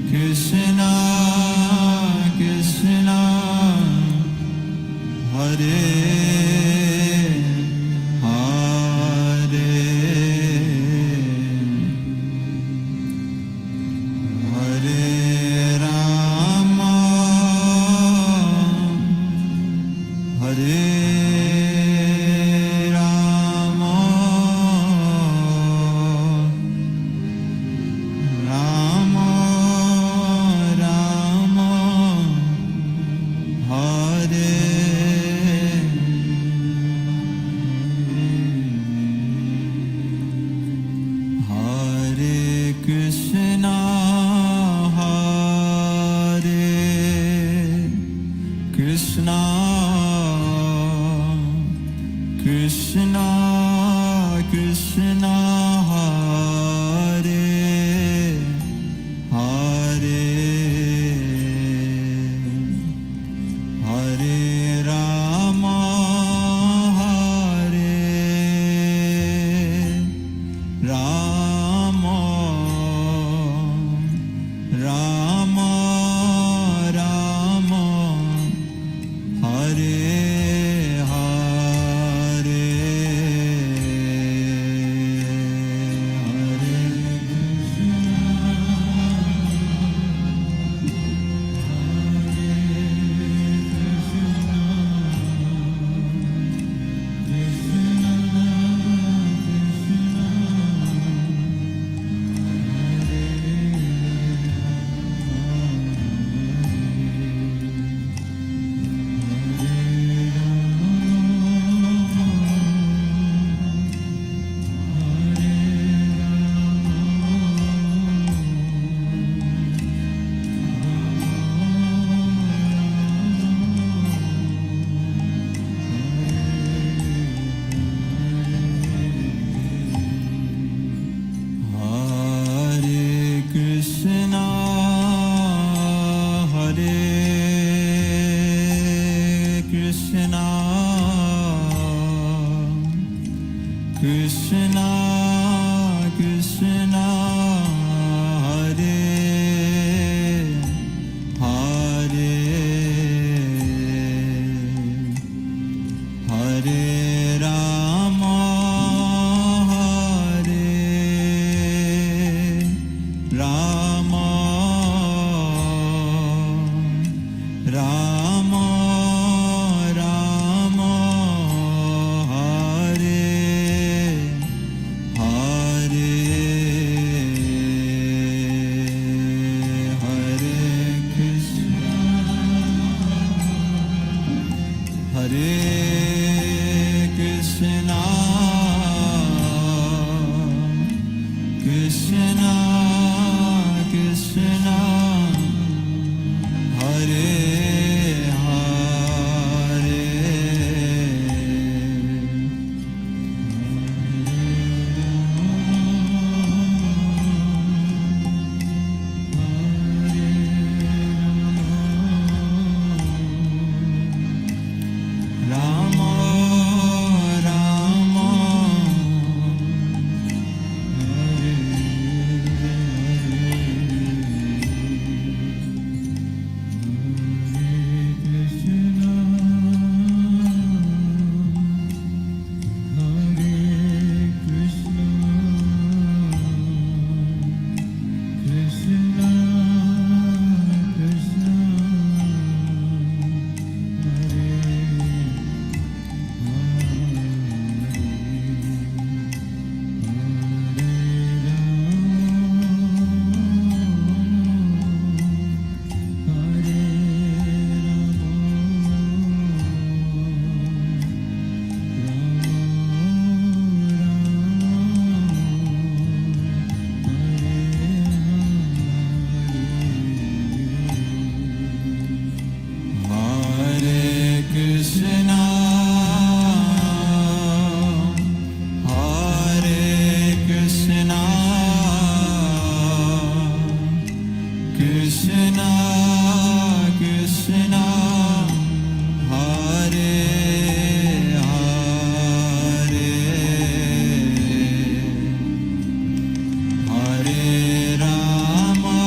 Krishna Krishna Hare Hare Hare Rama Hare Rama Rama Rama Hare Hare Krishna Hare Krishna Krishna Krishna Hare Hare Hare Rama Hare Rama Rama Rama Hare Hare Krishna Krishna Hare Hare Hare Rama Hare Rama Rama Rama Hare Hare Hare Krishna Hare Krishna Krishna Krishna Hare Hare Rama Rama Rama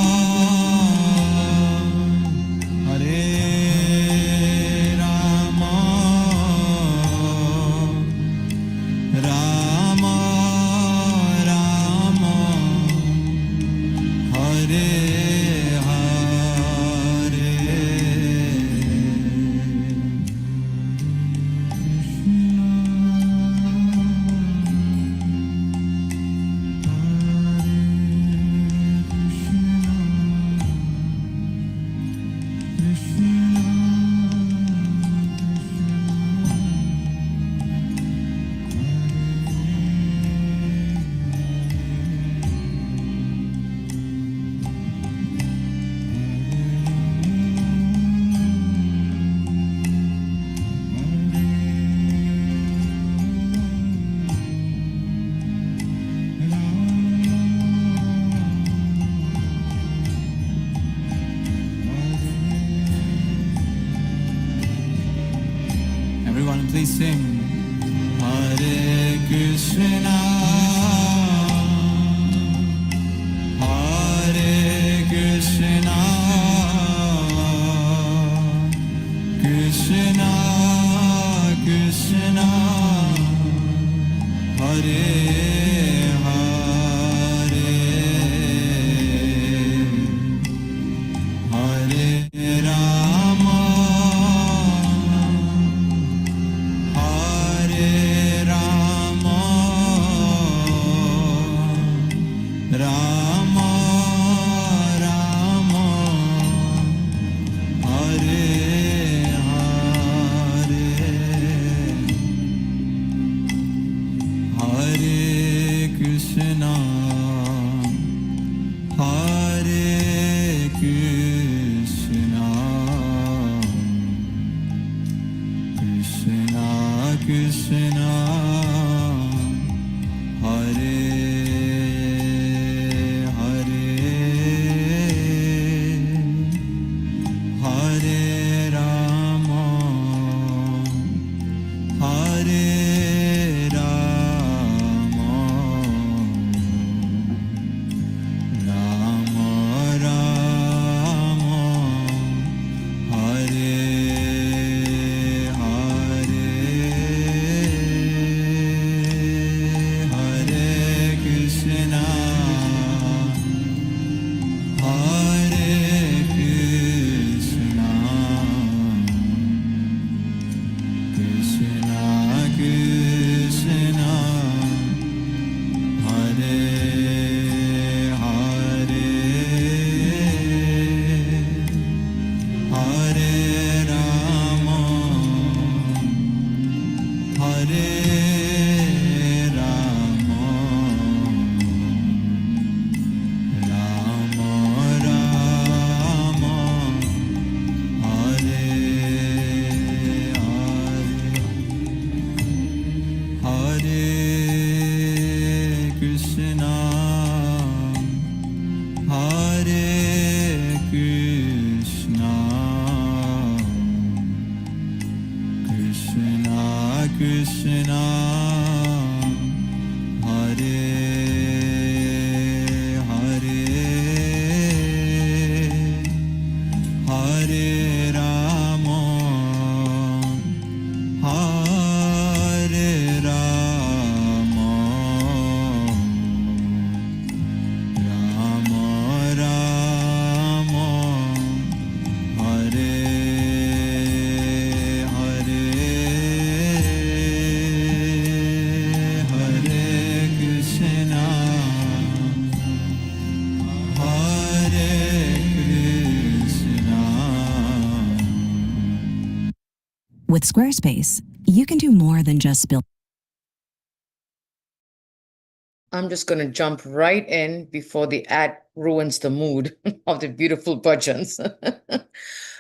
Everyone, please sing. Hare Krishna, Hare Krishna, Krishna Krishna, Hare Hare, Hare Rama, Hare Rama, Rama Rama, Hare Hare, Hare Krishna, Hare Krishna, Krishna Krishna, Hare Hare, Hare Rama, Hare Rama, Rama Rama, Hare Hare, Hare Krishna, Hare Krishna, Krishna Krishna, Hare Hare, Hare Rama, Hare Rama, Rama Rama, Hare Hare, Hare Krishna, Hare Krishna, Krishna Krishna, Hare Hare, Hare Rama, Hare Rama, Rama Rama, Hare Hare, Hare Krishna, Hare Krishna. With Squarespace, you can do more than just build. I'm just going to jump right in before the ad ruins the mood of the beautiful bhajans.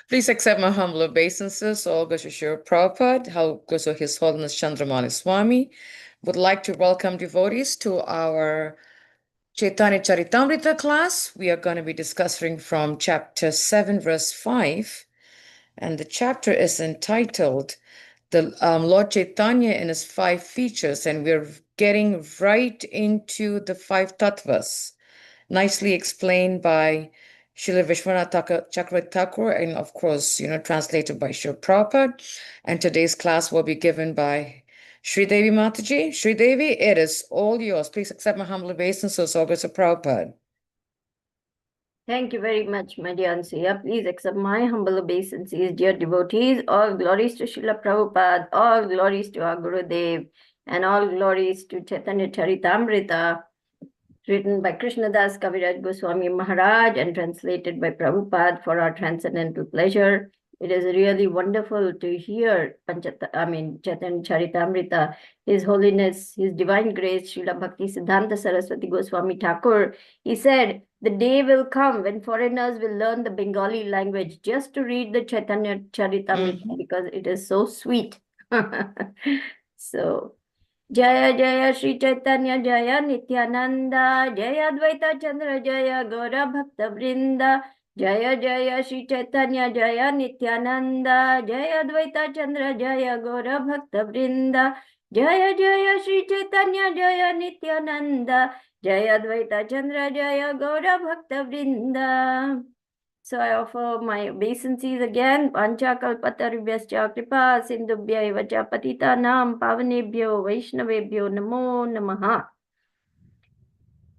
Please accept my humble obeisances. All goes to Srila Prabhupada, how goes to His Holiness Chandramali Swami. Would like to welcome devotees to our Chaitanya Charitamrita class. We are going to be discussing from chapter 7, verse 5. And the chapter is entitled the Lord Chaitanya and His 5 features. And we're getting right into the 5 tattvas, nicely explained by Srila Vishwanath Chakravarti Thakur, and of course, translated by Srila Prabhupada. And today's class will be given by Sridevi Mataji. Sridevi, it is all yours. Please accept my humble obeisances. So goes to Prabhupada. Thank you very much, my dear Ansuya. Please accept my humble obeisances, dear devotees. All glories to Srila Prabhupada, all glories to our Gurudev, and all glories to Chaitanya Charitamrita. written by Krishnadas Kaviraj Goswami Maharaj and translated by Prabhupada for our transcendental pleasure. It is really wonderful to hear Chaitanya Charitamrita, His Holiness, His Divine Grace, Srila Bhakti Siddhanta Saraswati Goswami Thakur. He said, the day will come when foreigners will learn the Bengali language just to read the Chaitanya Charitamrita because it is so sweet. So, Jaya Jaya Sri Chaitanya Jaya Nityananda Jaya Advaita Chandra Jaya Gaura Bhakta Vrinda Jaya Jaya Sri Chaitanya Jaya Nityananda Jaya Advaita Chandra Jaya Gaura Bhakta Vrinda Jaya Jaya Sri Chaitanya Jaya Nityananda Jaya Advaita Chandra Jaya Gaura Bhakta Vrinda. So I offer my obeisances again. Pancha kalpatarubhyascha kripa sindhubhya eva cha patitanam pavanebhyo vaishnavebhyo namo namaha.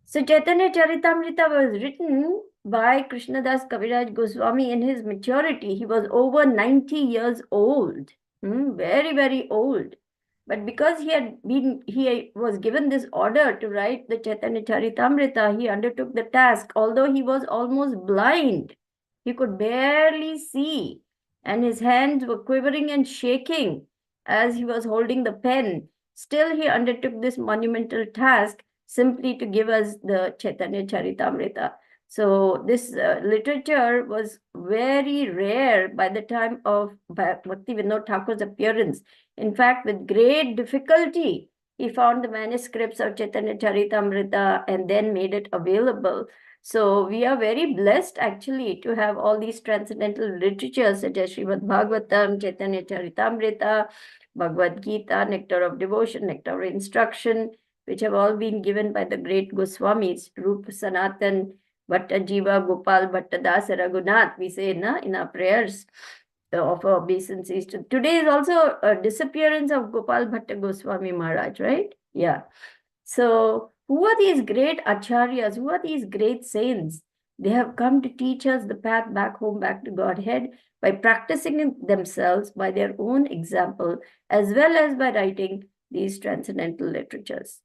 So Chaitanya Charitamrita was written by Krishnadas Kaviraj Goswami in his maturity. He was over 90 years old, very, very old. But because he was given this order to write the Chaitanya Charitamrita, he undertook the task, although he was almost blind. He could barely see, and his hands were quivering and shaking as he was holding the pen. Still, he undertook this monumental task simply to give us the Chaitanya Charitamrita. So this literature was very rare by the time of Bhakti Vinod Thakur's appearance. In fact, with great difficulty, he found the manuscripts of Chaitanya Charitamrita and then made it available. So we are very blessed actually to have all these transcendental literatures such as Srimad Bhagavatam, Chaitanya Charitamrita, Bhagavad Gita, Nectar of Devotion, Nectar of Instruction, which have all been given by the great Goswamis, Rupa Sanatan, Bhatta Jiva, Gopal, Bhatta Dasa, Raghunath, we say in our prayers of our obeisances. Today is also a disappearance of Gopal Bhatta Goswami Maharaj, right? Yeah. So who are these great acharyas? Who are these great saints? They have come to teach us the path back home, back to Godhead by practicing it themselves by their own example, as well as by writing these transcendental literatures.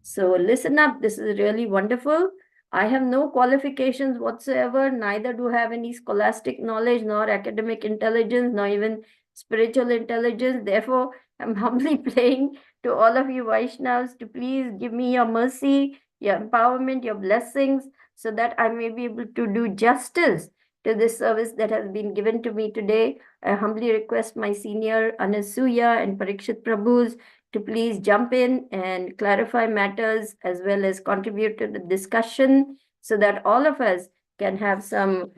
So listen up, this is really wonderful. I have no qualifications whatsoever, neither do I have any scholastic knowledge, nor academic intelligence, nor even spiritual intelligence. Therefore, I'm humbly praying to all of you Vaishnavas to please give me your mercy, your empowerment, your blessings, so that I may be able to do justice to this service that has been given to me today. I humbly request my senior Anasuya and Parikshit Prabhus to please jump in and clarify matters as well as contribute to the discussion so that all of us can have some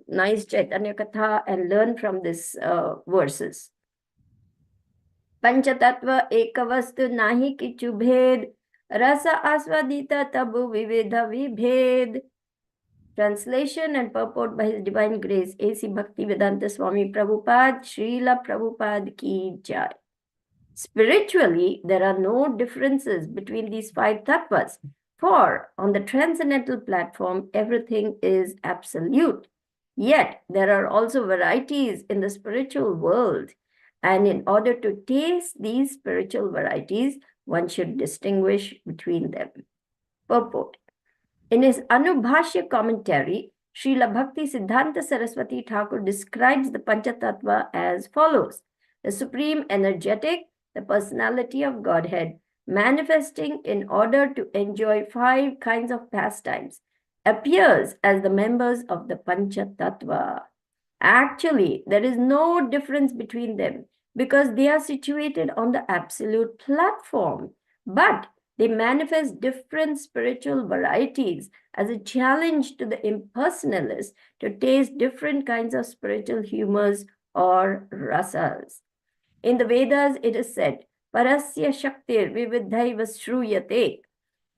nice Chaitanya Katha and learn from these verses. Panchatattva ekavastu nahi kichu bhed, rasa aswadita tabu vividha vibhed. Translation and purport by His Divine Grace, A.C. Bhaktivedanta Swami Prabhupada, Srila Prabhupada Ki Jai. Spiritually, there are no differences between these five tattvas, for on the transcendental platform, everything is absolute. Yet, there are also varieties in the spiritual world, and in order to taste these spiritual varieties, one should distinguish between them. Purport. In his Anubhashya commentary, Srila Bhakti Siddhanta Saraswati Thakur describes the Panchatattva as follows: the supreme energetic, the personality of Godhead, manifesting in order to enjoy five kinds of pastimes, appears as the members of the Panchatattva. Actually, there is no difference between them because they are situated on the absolute platform, but they manifest different spiritual varieties as a challenge to the impersonalists to taste different kinds of spiritual humors or rasas. In the Vedas, it is said, Parasya Shaktir Vividhaiva Shruyate.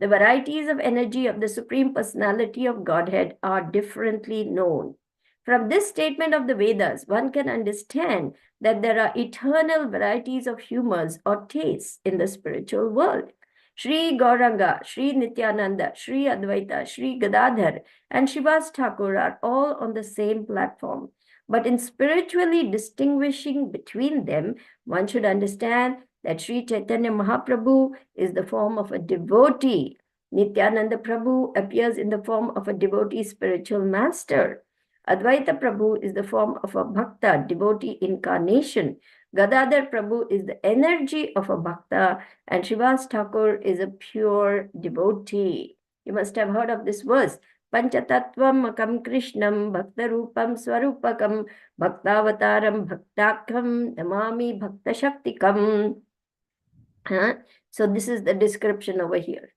The varieties of energy of the Supreme Personality of Godhead are differently known. From this statement of the Vedas, one can understand that there are eternal varieties of humors or tastes in the spiritual world. Sri Gauranga, Sri Nityananda, Sri Advaita, Sri Gadadhar, and Srivas Thakur are all on the same platform. But in spiritually distinguishing between them, one should understand that Sri Chaitanya Mahaprabhu is the form of a devotee, Nityananda Prabhu appears in the form of a devotee spiritual master. Advaita Prabhu is the form of a bhakta, devotee incarnation. Gadadhar Prabhu is the energy of a bhakta, and Srivas Thakur is a pure devotee. You must have heard of this verse. Panchatattvam makam krishnam bhaktarupam swarupakam bhaktavataram bhaktakham namami bhaktashaktikam. So this is the description over here.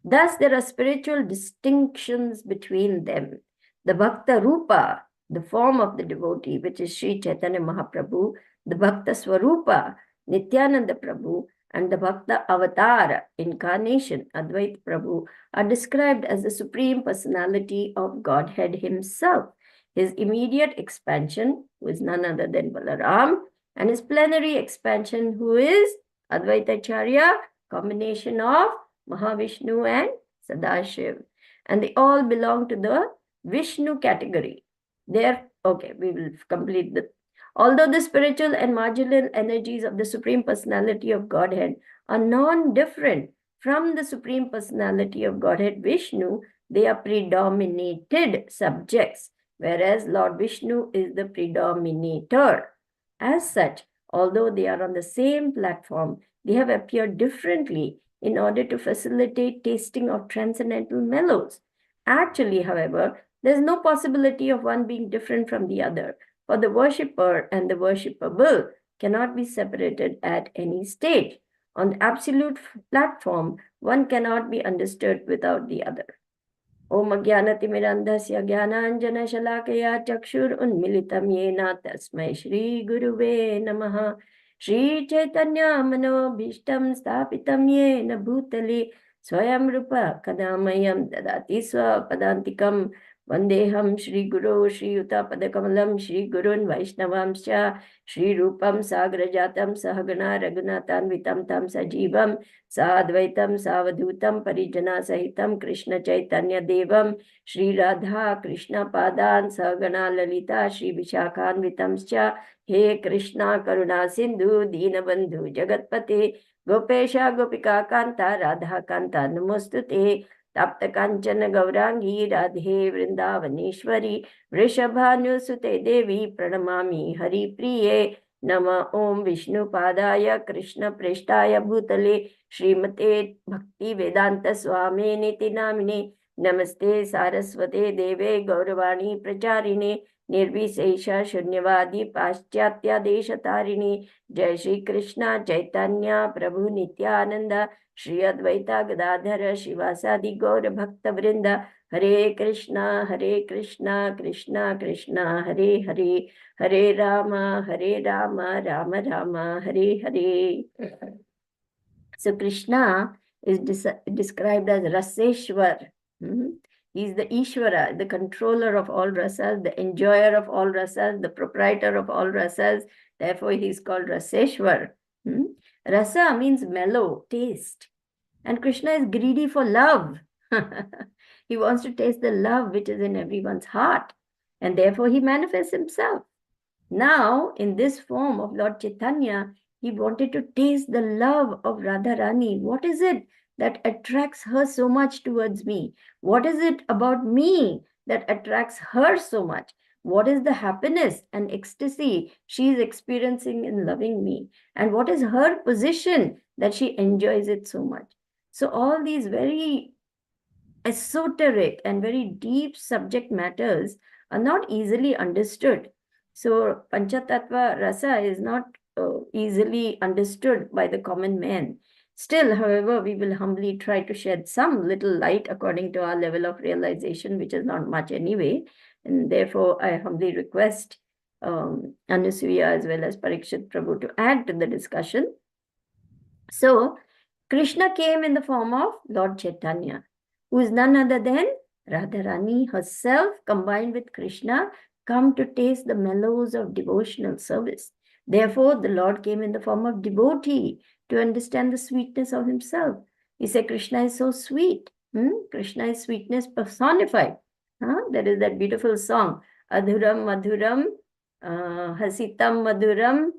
Thus, there are spiritual distinctions between them. The Bhakta Rupa, the form of the devotee, which is Sri Chaitanya Mahaprabhu, the Bhakta Swarupa, Nityananda Prabhu, and the Bhakta Avatar, incarnation, Advaita Prabhu, are described as the Supreme Personality of Godhead Himself. His immediate expansion, who is none other than Balaram, and his plenary expansion, who is Advaitacharya, combination of Mahavishnu and Sadashiv. And they all belong to the Vishnu category. Okay, we will complete the. Although the spiritual and marginal energies of the Supreme Personality of Godhead are non-different from the Supreme Personality of Godhead Vishnu, they are predominated subjects, whereas Lord Vishnu is the predominator. As such, although they are on the same platform, they have appeared differently in order to facilitate tasting of transcendental mellows. Actually, however, there is no possibility of one being different from the other, for the worshipper and the worshipable cannot be separated at any stage. On the absolute platform, one cannot be understood without the other. Om Ajnanatimirandhasya Jnananjana Shalakaya Chakshur Unmilitam Yena Tasmai Shri Guruve Namaha. Shri Chaitanya Manobhishtam Stapitam Yena Bhutale Swayam Rupa Kadamayam Dadati Swapadantikam Vandeham Shri Guru Shri Yuta Padakamalam Shri Gurun Vaishnavamscha Shri Rupam Sagrajatam Sahagana Raghunatan Vitam Tam Sajivam Sadvaitam Savadhutam Parijana Sahitam Krishna Chaitanya Devam Shri Radha Krishna Padan Sahagana Lalita Shri Vishakhan Vitamscha He Krishna Karuna Sindhu Dinabandhu Jagatpate Gopesha Gopika Kanta Radha Kanta Namostute Tapta Kanchana Gaurangi Radhe Vrindavaneshwari Vrishabhanusute Devi Pranamami Hari Priye Nama Om Vishnu Padaya Krishna Preshtaya Bhutale Srimate Bhakti Vedanta Swami Niti Namine Namaste Saraswate Deve Gauravani Pracharine Nirvisesha Shunyavadi Paschatya Deshatarine Jai Shri Krishna Chaitanya Prabhu Nityananda Shri Advaita Gadadhara Shivasadi Gaura Bhakta Vrinda Hare Krishna Krishna Krishna Hare Hare Hare Rama Rama Rama Hare Hare. So Krishna is described as Raseshwar. He is the Ishvara, the controller of all rasas, the enjoyer of all rasas, the proprietor of all rasas. Therefore, he is called Raseshwar. Rasa means mellow, taste. And Krishna is greedy for love. He wants to taste the love which is in everyone's heart. And therefore, he manifests himself. Now, in this form of Lord Chaitanya, he wanted to taste the love of Radharani. What is it that attracts her so much towards me? What is it about me that attracts her so much? What is the happiness and ecstasy she is experiencing in loving me? And what is her position that she enjoys it so much? So all these very esoteric and very deep subject matters are not easily understood. So Panchatattva Rasa is not easily understood by the common man. Still, however, we will humbly try to shed some little light according to our level of realization, which is not much anyway. And therefore, I humbly request Anusuya as well as Parikshit Prabhu to add to the discussion. So, Krishna came in the form of Lord Chaitanya, who is none other than Radharani herself, combined with Krishna, come to taste the mellows of devotional service. Therefore, the Lord came in the form of devotee to understand the sweetness of himself. He said, Krishna is so sweet. Krishna is sweetness personified. There is that beautiful song, Adhuram Madhuram, Hasitam Madhuram.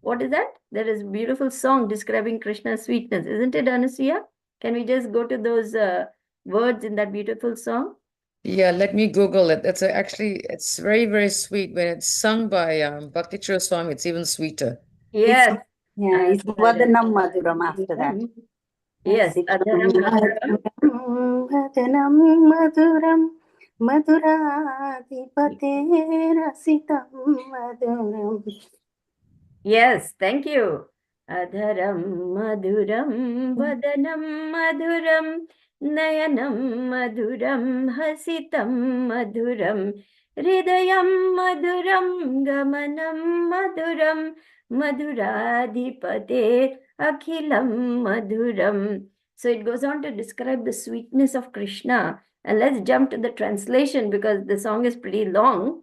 What is that? There is a beautiful song describing Krishna's sweetness. Isn't it, Anusuya? Can we just go to those words in that beautiful song? Yeah, let me Google it. Actually, it's very, very sweet. When it's sung by Bhakti Chura Swami, it's even sweeter. Yes. It's Vadanam Madhuram after that. Yes, Adharam Madhuram. Vadanam Madhuram Madhuradipate Rasitam Madhuram. Yes, thank you. Adharam Madhuram Vadanam Madhuram Nayanam Madhuram Hasitam Madhuram Hridayam Madhuram Gamanam Madhuram Madhuradipate Akhilam Madhuram. So it goes on to describe the sweetness of Krishna. And let's jump to the translation because the song is pretty long.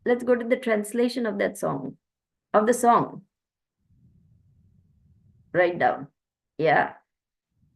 Let's go to the translation of that song. Of the song. Write down. Yeah.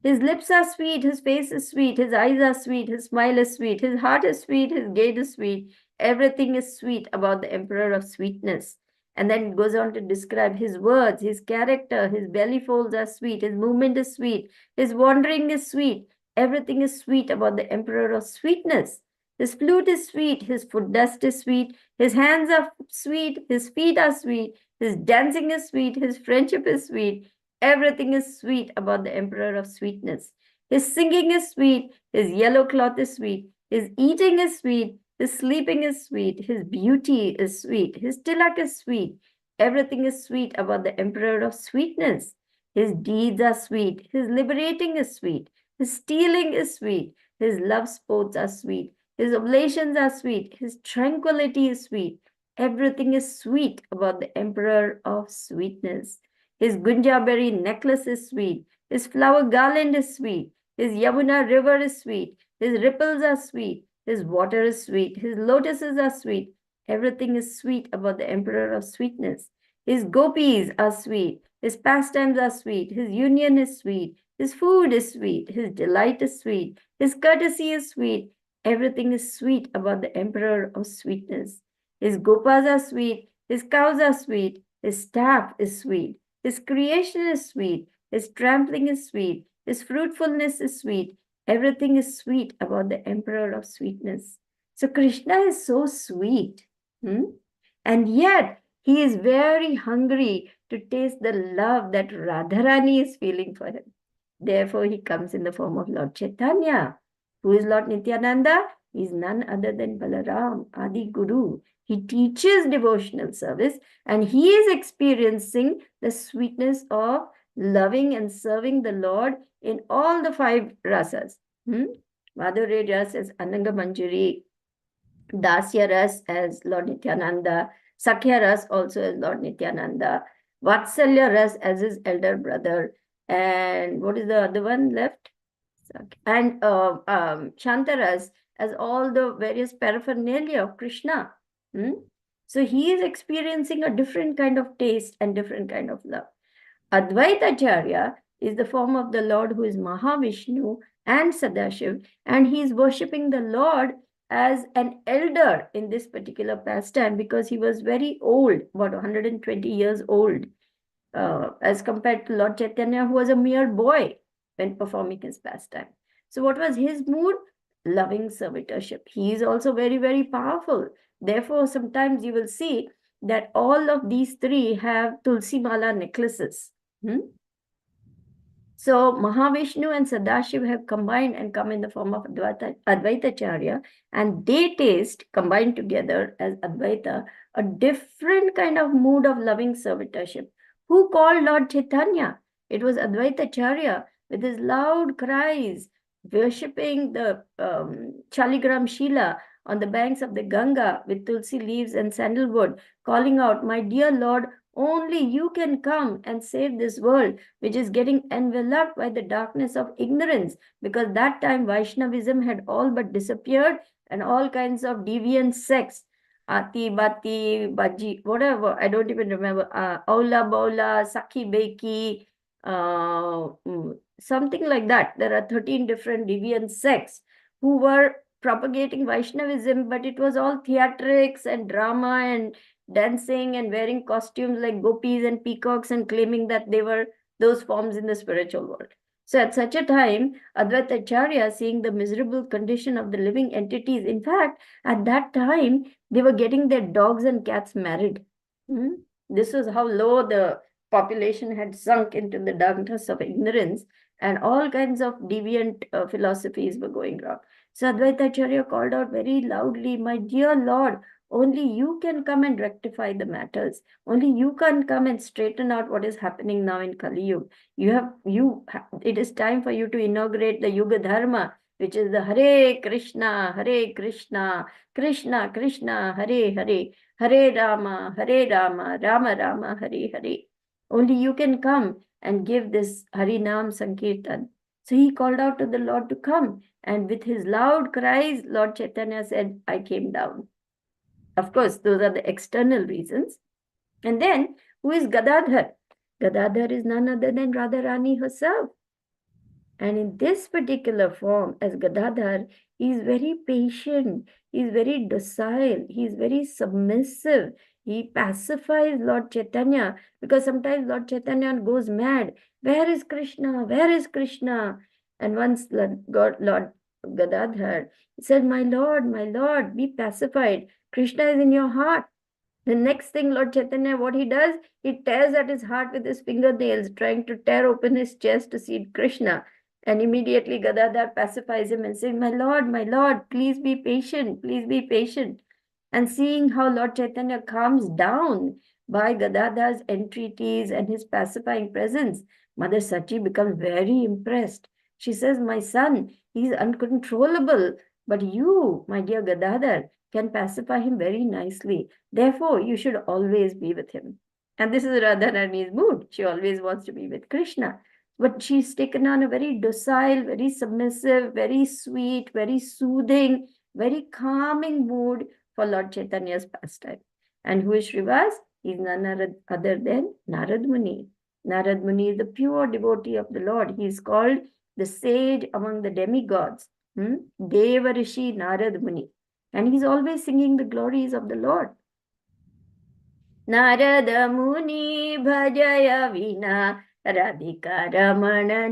His lips are sweet, his face is sweet, his eyes are sweet, his smile is sweet, his heart is sweet, his gait is sweet. Everything is sweet about the Emperor of Sweetness. And then it goes on to describe his words, his character, his belly folds are sweet, his movement is sweet, his wandering is sweet. Everything is sweet about the Emperor of Sweetness. His flute is sweet, his foot dust is sweet, his hands are sweet, his feet are sweet, his dancing is sweet, his friendship is sweet. Everything is sweet about the Emperor of Sweetness. His singing is sweet, his yellow cloth is sweet, his eating is sweet, his sleeping is sweet, his beauty is sweet, his tilak is sweet. Everything is sweet about the Emperor of Sweetness. His deeds are sweet, his liberating is sweet, his stealing is sweet, his love sports are sweet, his oblations are sweet, his tranquility is sweet. Everything is sweet about the Emperor of Sweetness. His gunja berry necklace is sweet. His flower garland is sweet. His Yamuna river is sweet. His ripples are sweet. His water is sweet. His lotuses are sweet. Everything is sweet about the Emperor of Sweetness. His gopis are sweet. His pastimes are sweet. His union is sweet. His food is sweet. His delight is sweet. His courtesy is sweet. Everything is sweet about the Emperor of Sweetness. His gopas are sweet. His cows are sweet. His staff is sweet. His creation is sweet. His trampling is sweet. His fruitfulness is sweet. Everything is sweet about the Emperor of Sweetness. So Krishna is so sweet. And yet he is very hungry to taste the love that Radharani is feeling for him. Therefore, he comes in the form of Lord Chaitanya. Who is Lord Nityananda? He is none other than Balaram, Adi Guru. He teaches devotional service and he is experiencing the sweetness of loving and serving the Lord in all the 5 rasas. Madhurya ras as Ananga Manjari, Dasya ras as Lord Nityananda, Sakhya ras also as Lord Nityananda, Vatsalya ras as his elder brother, and what is the other one left? And Shantaras as all the various paraphernalia of Krishna. So he is experiencing a different kind of taste and different kind of love. Advaitacharya is the form of the Lord who is Mahavishnu and Sadashiv, and he is worshipping the Lord as an elder in this particular pastime because he was very old, about 120 years old, as compared to Lord Chaitanya, who was a mere boy when performing his pastime. So what was his mood? Loving servitorship. He is also very, very powerful. Therefore, sometimes you will see that all of these 3 have Tulsi Mala necklaces. So Mahavishnu and Sadashiv have combined and come in the form of Advaitacharya, and they taste, combined together as Advaita, a different kind of mood of loving servitorship. Who called Lord Chaitanya? It was Advaitacharya with his loud cries, worshipping the Chaligram Shila on the banks of the Ganga with tulsi leaves and sandalwood, calling out, "My dear Lord, only you can come and save this world, which is getting enveloped by the darkness of ignorance," because that time Vaishnavism had all but disappeared and all kinds of deviant sects, Ati, Bati, Baji, whatever, I don't even remember, Aula, Baula, Sakhi, Beki, something like that. There are 13 different deviant sects who were propagating Vaishnavism, but it was all theatrics and drama and dancing and wearing costumes like gopis and peacocks and claiming that they were those forms in the spiritual world. So at such a time, Advaita Acharya, seeing the miserable condition of the living entities, in fact, at that time, they were getting their dogs and cats married. This was how low the population had sunk into the darkness of ignorance, and all kinds of deviant philosophies were going wrong. So Advaita Acharya called out very loudly, "My dear Lord, only you can come and rectify the matters. Only you can come and straighten out what is happening now in Kali Yuga. It is time for you to inaugurate the Yuga Dharma, which is the Hare Krishna, Krishna Krishna, Hare Hare, Hare Rama, Rama Rama, Hare Hare. Only you can come and give this Harinam Sankirtan." So he called out to the Lord to come, and with his loud cries, Lord Chaitanya said, "I came down." Of course, those are the external reasons. And then, who is Gadadhar? Gadadhar is none other than Radharani herself. And in this particular form, as Gadadhar, he is very patient, he is very docile, he is very submissive. He pacifies Lord Chaitanya, because sometimes Lord Chaitanya goes mad. Where is Krishna? Where is Krishna? And once Lord Gadadhar said, my Lord, be pacified. Krishna is in your heart. The next thing, Lord Chaitanya, what he does, he tears at his heart with his fingernails, trying to tear open his chest to see Krishna. And immediately Gadadhar pacifies him and says, my Lord, please be patient, please be patient. And seeing how Lord Chaitanya calms down by Gadadhar's entreaties and his pacifying presence, Mother Sachi becomes very impressed. She says, my son, he is uncontrollable, but you, my dear Gadadhar, can pacify him very nicely. Therefore, you should always be with him. And this is Radharani's mood. She always wants to be with Krishna. But she's taken on a very docile, very submissive, very sweet, very soothing, very calming mood for Lord Chaitanya's pastime. And who is Srivas? He is none other than Narad Muni. Narad Muni is the pure devotee of the Lord. He is called the sage among the demigods. Deva Rishi Narad Muni. And he's always singing the glories of the Lord. Narada Muni Bhajaya Vina Radhika Ramana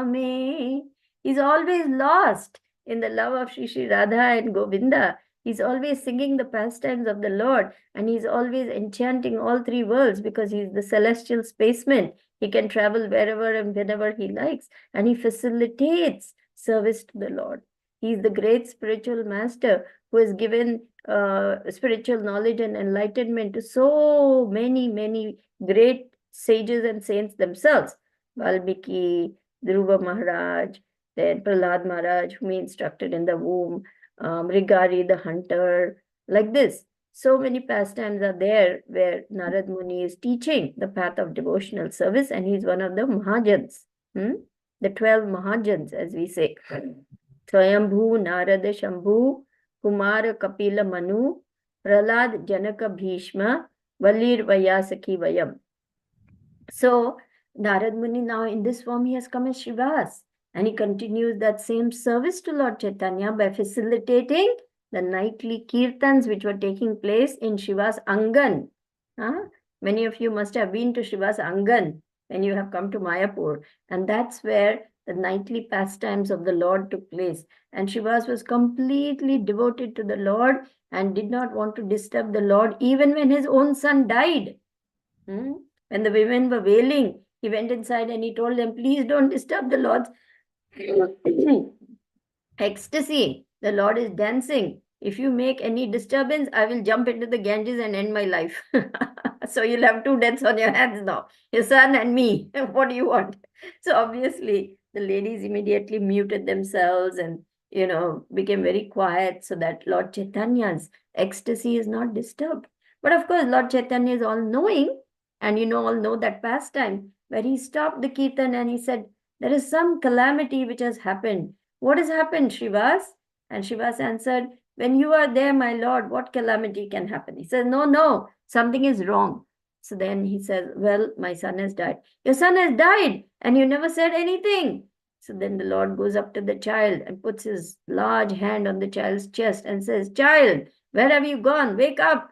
Name. He's always lost in the love of Shri Radha and Govinda. He's always singing the pastimes of the Lord, and he's always enchanting all three worlds because he's the celestial spaceman. He can travel wherever and whenever he likes, and he facilitates service to the Lord. He's the great spiritual master who has given spiritual knowledge and enlightenment to so many great sages and saints themselves. Valmiki, Dhruva Maharaj, then Prahlad Maharaj, whom he instructed in the womb, Mrigari the hunter, like this. So many pastimes are there where Narad Muni is teaching the path of devotional service, and he's one of the Mahajans, the 12 Mahajans, as we say. Swayambhu Narada Shambhu Kumara Kapila Manu Prahlad Janaka Bhishma Valir Vayasaki Vayam. So Narad Muni now in this form, he has come as Srivas, and he continues that same service to Lord Chaitanya by facilitating the nightly kirtans which were taking place in Shiva's Angan. Many of you must have been to Shiva's Angan when you have come to Mayapur, and that's where the nightly pastimes of the Lord took place. And Shivas was completely devoted to the Lord and did not want to disturb the Lord even when his own son died. When the women were wailing, he went inside and he told them, please don't disturb the Lord's ecstasy. The Lord is dancing. If you make any disturbance, I will jump into the Ganges and end my life. So you'll have two deaths on your hands now, your son and me. What do you want? So obviously, the ladies immediately muted themselves and, became very quiet so that Lord Chaitanya's ecstasy is not disturbed. But of course, Lord Chaitanya is all-knowing, and all know that pastime, where he stopped the kirtan and he said, there is some calamity which has happened. What has happened, Srivas? And Srivas answered, when you are there, my Lord, what calamity can happen? He says, no, something is wrong. So then he says, well, my son has died. Your son has died and you never said anything. So then the Lord goes up to the child and puts his large hand on the child's chest and says, child, where have you gone? Wake up.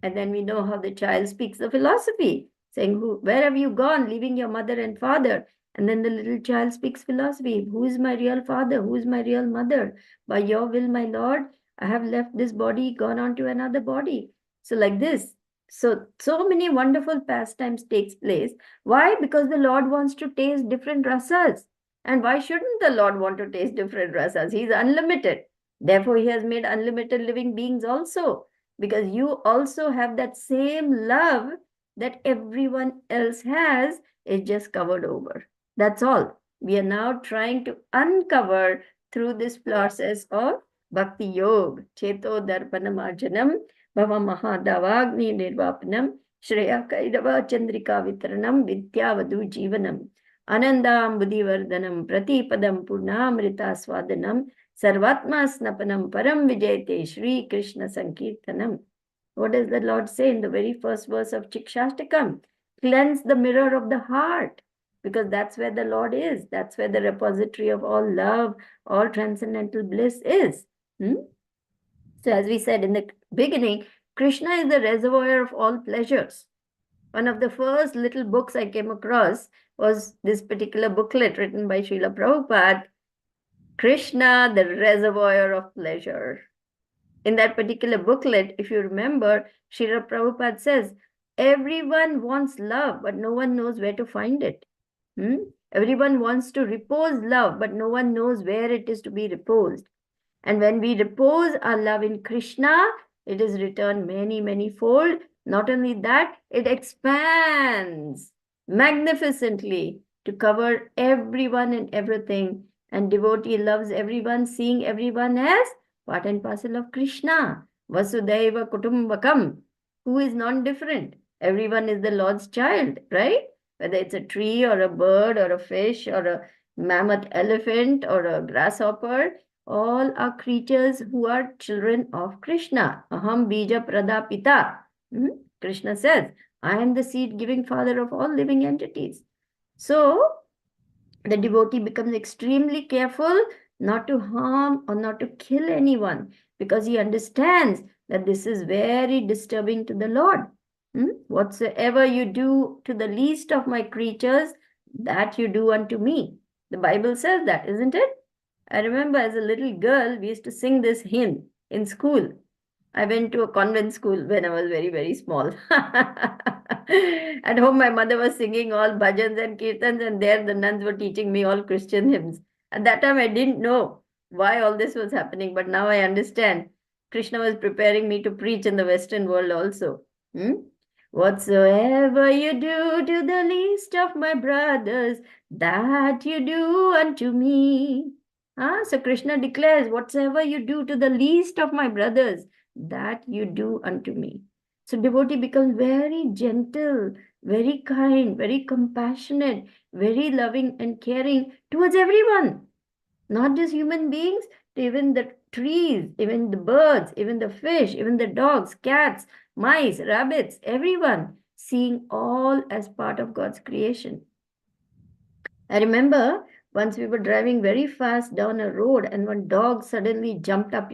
And then we know how the child speaks the philosophy, saying, where have you gone, leaving your mother and father? And then the little child speaks philosophy. Who is my real father? Who is my real mother? By your will, my Lord, I have left this body, gone on to another body. So like this. So many wonderful pastimes takes place. Why? Because the Lord wants to taste different rasas. And why shouldn't the Lord want to taste different rasas? He is unlimited. Therefore, he has made unlimited living beings also. Because you also have that same love that everyone else has, is just covered over. That's all. We are now trying to uncover through this process of Bhakti Yoga, Cheto Darpanam Arjanam, Bhava Mahadavagni Nirvapanam, Shreya Kairava Chandrika Vitranam, Vidyavadu Jivanam, Anandam Buddhivardhanam, Pratipadam Purnamrita Swadanam, Sarvatma Snapanam Param Vijayate Shri Krishna Sankirtanam. What does the Lord say in the very first verse of Chikshashtakam? Cleanse the mirror of the heart, because that's where the Lord is. That's where the repository of all love, all transcendental bliss is. So as we said in the beginning, Krishna is the reservoir of all pleasures. One of the first little books I came across was this particular booklet written by Srila Prabhupada, Krishna, the reservoir of pleasure. In that particular booklet, if you remember, Srila Prabhupada says, everyone wants love, but no one knows where to find it. Everyone wants to repose love, but no one knows where it is to be reposed. And when we repose our love in Krishna, it is returned many, many fold. Not only that, it expands magnificently to cover everyone and everything. And devotee loves everyone, seeing everyone as part and parcel of Krishna. Vasudhaiva Kutumbakam. Who is non-different? Everyone is the Lord's child, right? Whether it's a tree or a bird or a fish or a mammoth elephant or a grasshopper, all are creatures who are children of Krishna. Aham bija pradapita. Krishna says, I am the seed-giving father of all living entities. So, the devotee becomes extremely careful not to harm or not to kill anyone, because he understands that this is very disturbing to the Lord. Whatsoever you do to the least of my creatures, that you do unto me. The Bible says that, isn't it? I remember as a little girl, we used to sing this hymn in school. I went to a convent school when I was very, very small. At home, my mother was singing all bhajans and kirtans, and there the nuns were teaching me all Christian hymns. At that time, I didn't know why all this was happening, but now I understand. Krishna was preparing me to preach in the Western world also. Whatsoever you do to the least of my brothers, that you do unto me. So Krishna declares, whatsoever you do to the least of my brothers, that you do unto me. So devotee becomes very gentle, very kind, very compassionate, very loving and caring towards everyone. Not just human beings, even the trees, even the birds, even the fish, even the dogs, cats, mice, rabbits, everyone, seeing all as part of God's creation. I remember once we were driving very fast down a road and one dog suddenly jumped up,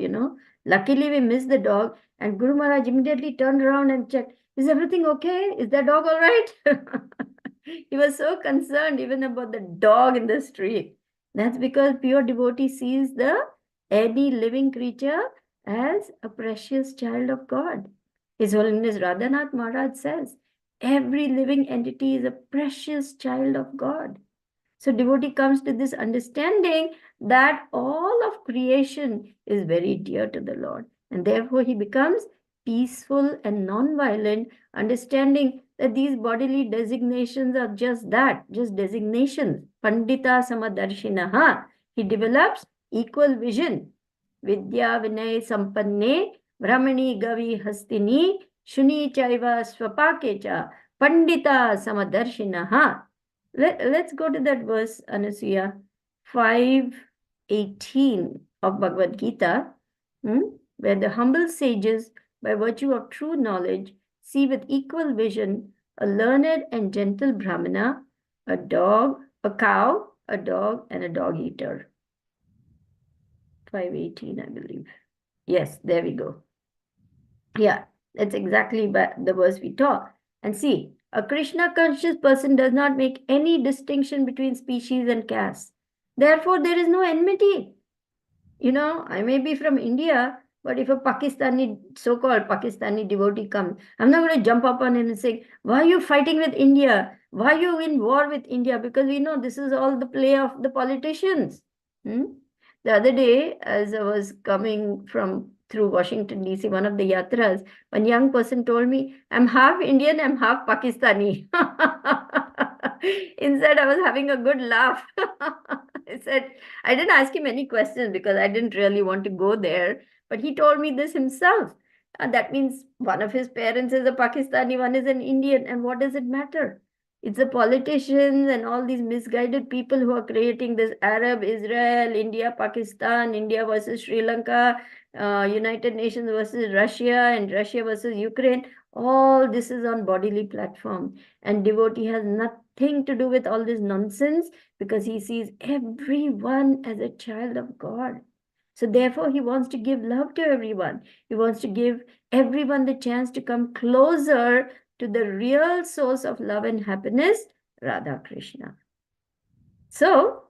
Luckily, we missed the dog, and Guru Maharaj immediately turned around and checked, is everything okay? Is that dog all right? He was so concerned even about the dog in the street. That's because pure devotee sees the any living creature as a precious child of God. His Holiness Radhanath Maharaj says, every living entity is a precious child of God. So devotee comes to this understanding that all of creation is very dear to the Lord. And therefore he becomes peaceful and non-violent, understanding that these bodily designations are just that, just designations. Pandita Samadarshinaha. He develops equal vision. Vidya Vinay Sampanne Brahmani Gavi Hastini Shuni Chaiva Swapakecha Pandita Samadarshinaha. Let's go to that verse, Anasuya, 5:18 of Bhagavad Gita, where the humble sages, by virtue of true knowledge, see with equal vision a learned and gentle Brahmana, a dog, a cow, a dog, and a dog eater. 5:18, I believe. Yes, there we go. Yeah, that's exactly the verse we taught. And see, A Krishna conscious person does not make any distinction between species and caste. Therefore, there is no enmity. I may be from India, but if a Pakistani, so-called Pakistani devotee comes, I'm not going to jump up on him and say, why are you fighting with India? Why are you in war with India? Because we know this is all the play of the politicians. The other day, as I was coming through Washington, D.C., one of the yatras, one young person told me, I'm half Indian, I'm half Pakistani. Inside, I was having a good laugh. I said, I didn't ask him any questions because I didn't really want to go there. But he told me this himself. That means one of his parents is a Pakistani, one is an Indian. And what does it matter? It's the politicians and all these misguided people who are creating this Arab, Israel, India, Pakistan, India versus Sri Lanka, United Nations versus Russia, and Russia versus Ukraine. All this is on bodily platform. And devotee has nothing to do with all this nonsense because he sees everyone as a child of God. So therefore, he wants to give love to everyone. He wants to give everyone the chance to come closer to the real source of love and happiness, Radha Krishna. So,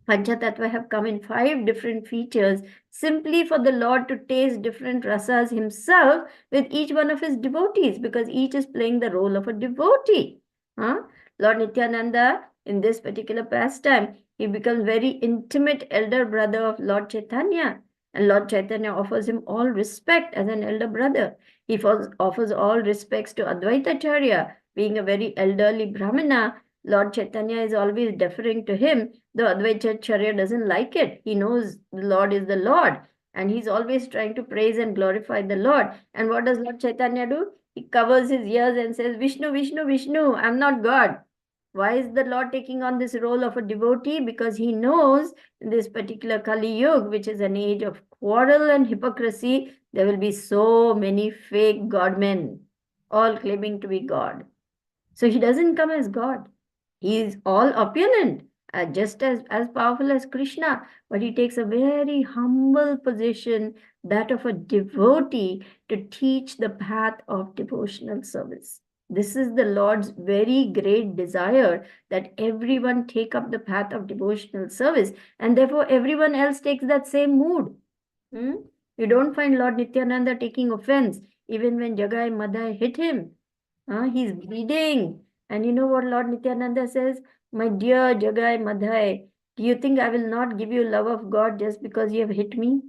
Panchatattva have come in 5 different features simply for the Lord to taste different rasas himself with each one of his devotees because each is playing the role of a devotee. Lord Nityananda, in this particular pastime, he becomes very intimate elder brother of Lord Chaitanya. And Lord Chaitanya offers him all respect as an elder brother. He offers all respects to Advaitacharya, being a very elderly Brahmana. Lord Chaitanya is always deferring to him, though Advaitacharya doesn't like it. He knows the Lord is the Lord, and he's always trying to praise and glorify the Lord. And what does Lord Chaitanya do? He covers his ears and says, Vishnu, Vishnu, Vishnu, I'm not God. Why is the Lord taking on this role of a devotee? Because he knows in this particular Kali Yuga, which is an age of quarrel and hypocrisy, there will be so many fake godmen, all claiming to be God. So he doesn't come as God. He is all opulent, just as powerful as Krishna, but he takes a very humble position, that of a devotee, to teach the path of devotional service. This is the Lord's very great desire, that everyone take up the path of devotional service, and therefore everyone else takes that same mood. You don't find Lord Nityananda taking offense, even when Jagai Madhai hit him. He's bleeding. And you know what Lord Nityananda says? My dear Jagai Madhai, do you think I will not give you love of God just because you have hit me?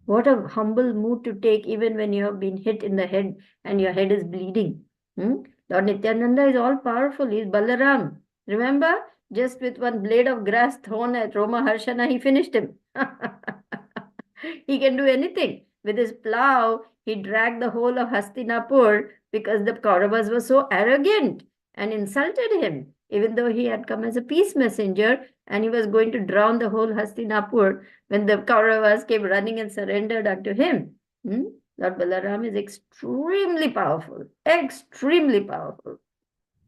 What a humble mood to take even when you have been hit in the head and your head is bleeding. Lord Nityananda is all powerful. He is Balaram. Remember? Just with one blade of grass thrown at Roma Harshana, he finished him. He can do anything. With his plow, he dragged the whole of Hastinapur because the Kauravas were so arrogant and insulted him, even though he had come as a peace messenger and he was going to drown the whole Hastinapur when the Kauravas came running and surrendered unto him. Lord Balaram is extremely powerful, extremely powerful.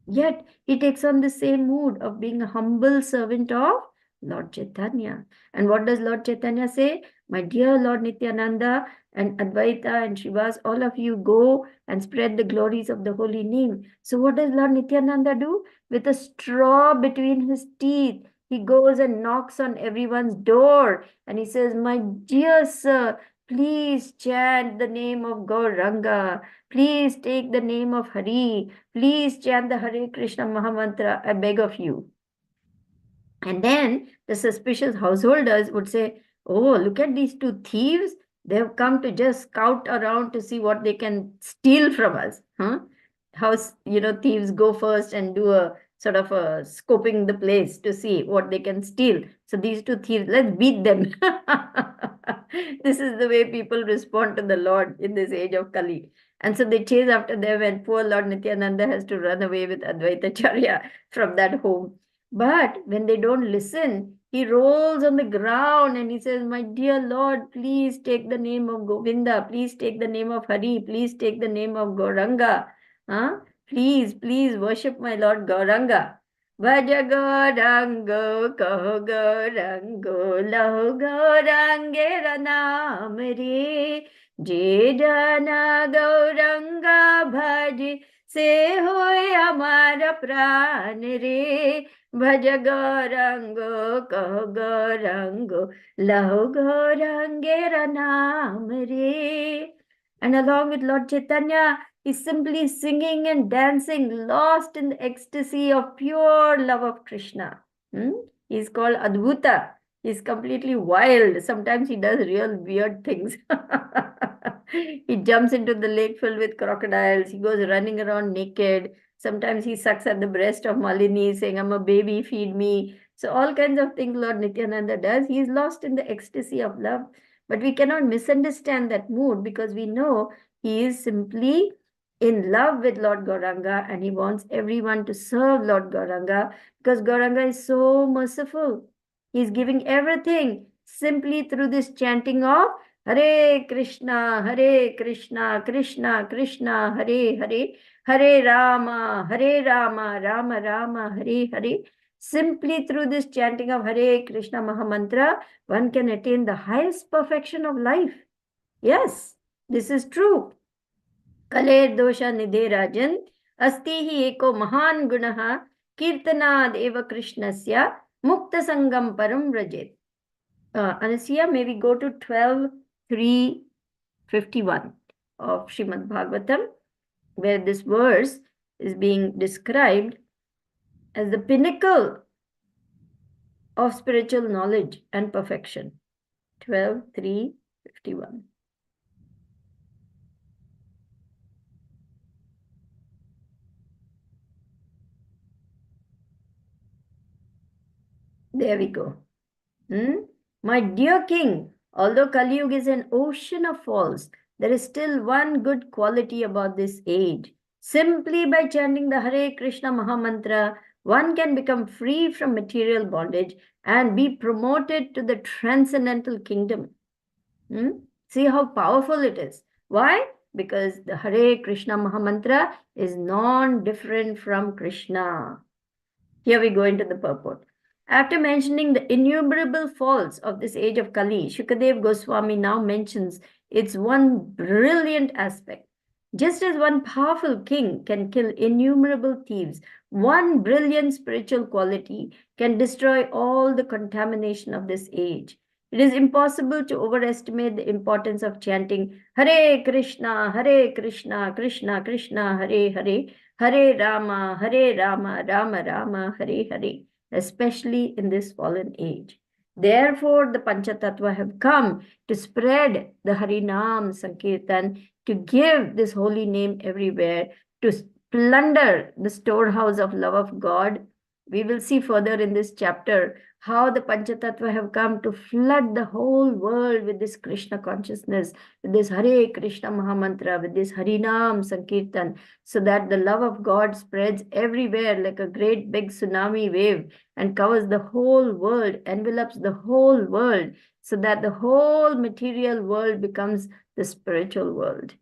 Yet he takes on the same mood of being a humble servant of Lord Chaitanya. And what does Lord Chaitanya say? My dear Lord Nityananda and Advaita and Shivas, all of you go and spread the glories of the holy name. So what does Lord Nityananda do? With a straw between his teeth, he goes and knocks on everyone's door and he says, my dear sir, please chant the name of Gauranga. Please take the name of Hari. Please chant the Hare Krishna Mahamantra. I beg of you. And then the suspicious householders would say, oh, look at these 2 thieves. They have come to just scout around to see what they can steal from us. How, thieves go first and do a sort of a scoping the place to see what they can steal. So these 2 thieves, let's beat them. This is the way people respond to the Lord in this age of Kali. And so they chase after them, and poor Lord Nityananda has to run away with Advaitacharya from that home. But when they don't listen, he rolls on the ground and he says, my dear Lord, please take the name of Govinda. Please take the name of Hari. Please take the name of Gauranga. Please, please worship my Lord Gauranga. Bhaja Gaurango, Kaho Gaurango, Lahu Gaurangera Naam Re, Je Jana Gauranga Bhaji, से होय हमारा प्राण रे भज गौरंगो कहो गौरंगो लहो गौरंगेरा नाम रे. And along with Lord Chaitanya, he's simply singing and dancing, lost in the ecstasy of pure love of Krishna. He's called Adbhuta. He's completely wild. Sometimes he does real weird things. He jumps into the lake filled with crocodiles. He goes running around naked. Sometimes he sucks at the breast of Malini, saying, I'm a baby, feed me. So all kinds of things Lord Nityananda does. He is lost in the ecstasy of love. But we cannot misunderstand that mood because we know he is simply in love with Lord Gauranga and he wants everyone to serve Lord Gauranga because Gauranga is so merciful. He is giving everything simply through this chanting of Hare Krishna, Krishna Krishna, Hare Hare, Hare Rama, Rama Rama, Hare Hare. Simply through this chanting of Hare Krishna Mahamantra, one can attain the highest perfection of life. Yes, this is true. Kaler dosha nidhe rajan, asti hi eko mahan gunaha, kirtanad eva krishnasya, mukta sangam param rajet. Anasya, may we go to 12:351 of Srimad Bhagavatam, where this verse is being described as the pinnacle of spiritual knowledge and perfection. 12:351. There we go. My dear king, although Kali Yuga is an ocean of faults, there is still one good quality about this age. Simply by chanting the Hare Krishna Mahamantra, one can become free from material bondage and be promoted to the transcendental kingdom. See how powerful it is. Why? Because the Hare Krishna Mahamantra is non-different from Krishna. Here we go into the purport. After mentioning the innumerable faults of this age of Kali, Shukadev Goswami now mentions its one brilliant aspect. Just as one powerful king can kill innumerable thieves, one brilliant spiritual quality can destroy all the contamination of this age. It is impossible to overestimate the importance of chanting Hare Krishna, Krishna Krishna, Hare Hare, Hare Rama, Rama Rama, Hare Hare, especially in this fallen age. Therefore, the Panchatattva have come to spread the Harinam Sankirtan, to give this holy name everywhere, to plunder the storehouse of love of God. We will see further in this chapter how the Panchatattva have come to flood the whole world with this Krishna consciousness, with this Hare Krishna Mahamantra, with this Harinam Sankirtan, so that the love of God spreads everywhere like a great big tsunami wave and covers the whole world, envelops the whole world, so that the whole material world becomes the spiritual world.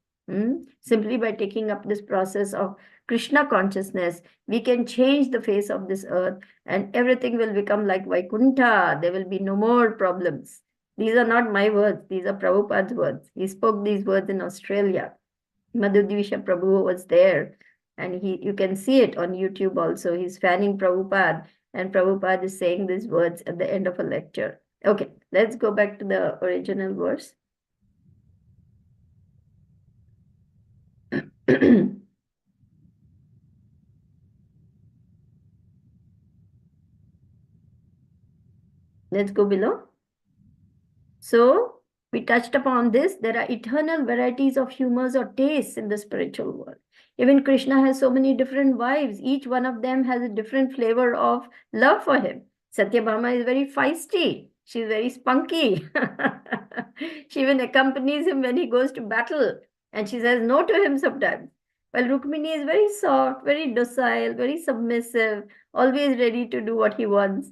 Simply by taking up this process of Krishna consciousness, we can change the face of this earth and everything will become like Vaikuntha. There will be no more problems. These are not my words. These are Prabhupada's words. He spoke these words in Australia. Madhudvisha Prabhu was there and you can see it on YouTube also. He's fanning Prabhupada and Prabhupada is saying these words at the end of a lecture. Okay, let's go back to the original verse. Let's go below. So, we touched upon this. There are eternal varieties of humors or tastes in the spiritual world. Even Krishna has so many different wives. Each one of them has a different flavor of love for him. Satyabhama is very feisty. She's very spunky. She even accompanies him when he goes to battle. And she says no to him sometimes. While Rukmini is very soft, very docile, very submissive, always ready to do what he wants.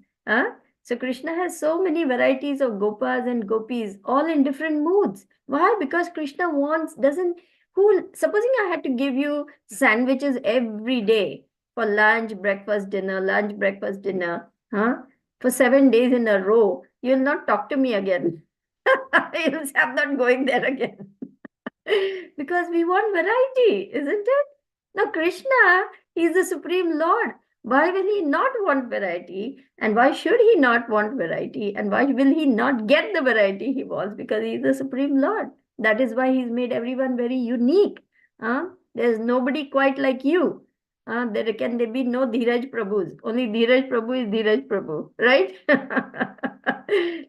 So Krishna has so many varieties of gopas and gopis, all in different moods. Why? Because Krishna supposing I had to give you sandwiches every day for lunch, breakfast, dinner, for 7 days in a row, you'll not talk to me again. You'll say, I'm not going there again. Because we want variety, isn't it? Now, Krishna is the Supreme Lord. Why will he not want variety? And why should he not want variety? And why will he not get the variety he wants? Because he is the Supreme Lord. That is why he's made everyone very unique. There's nobody quite like you. There be no Dheeraj Prabhus. Only Dheeraj Prabhu is Dheeraj Prabhu, right?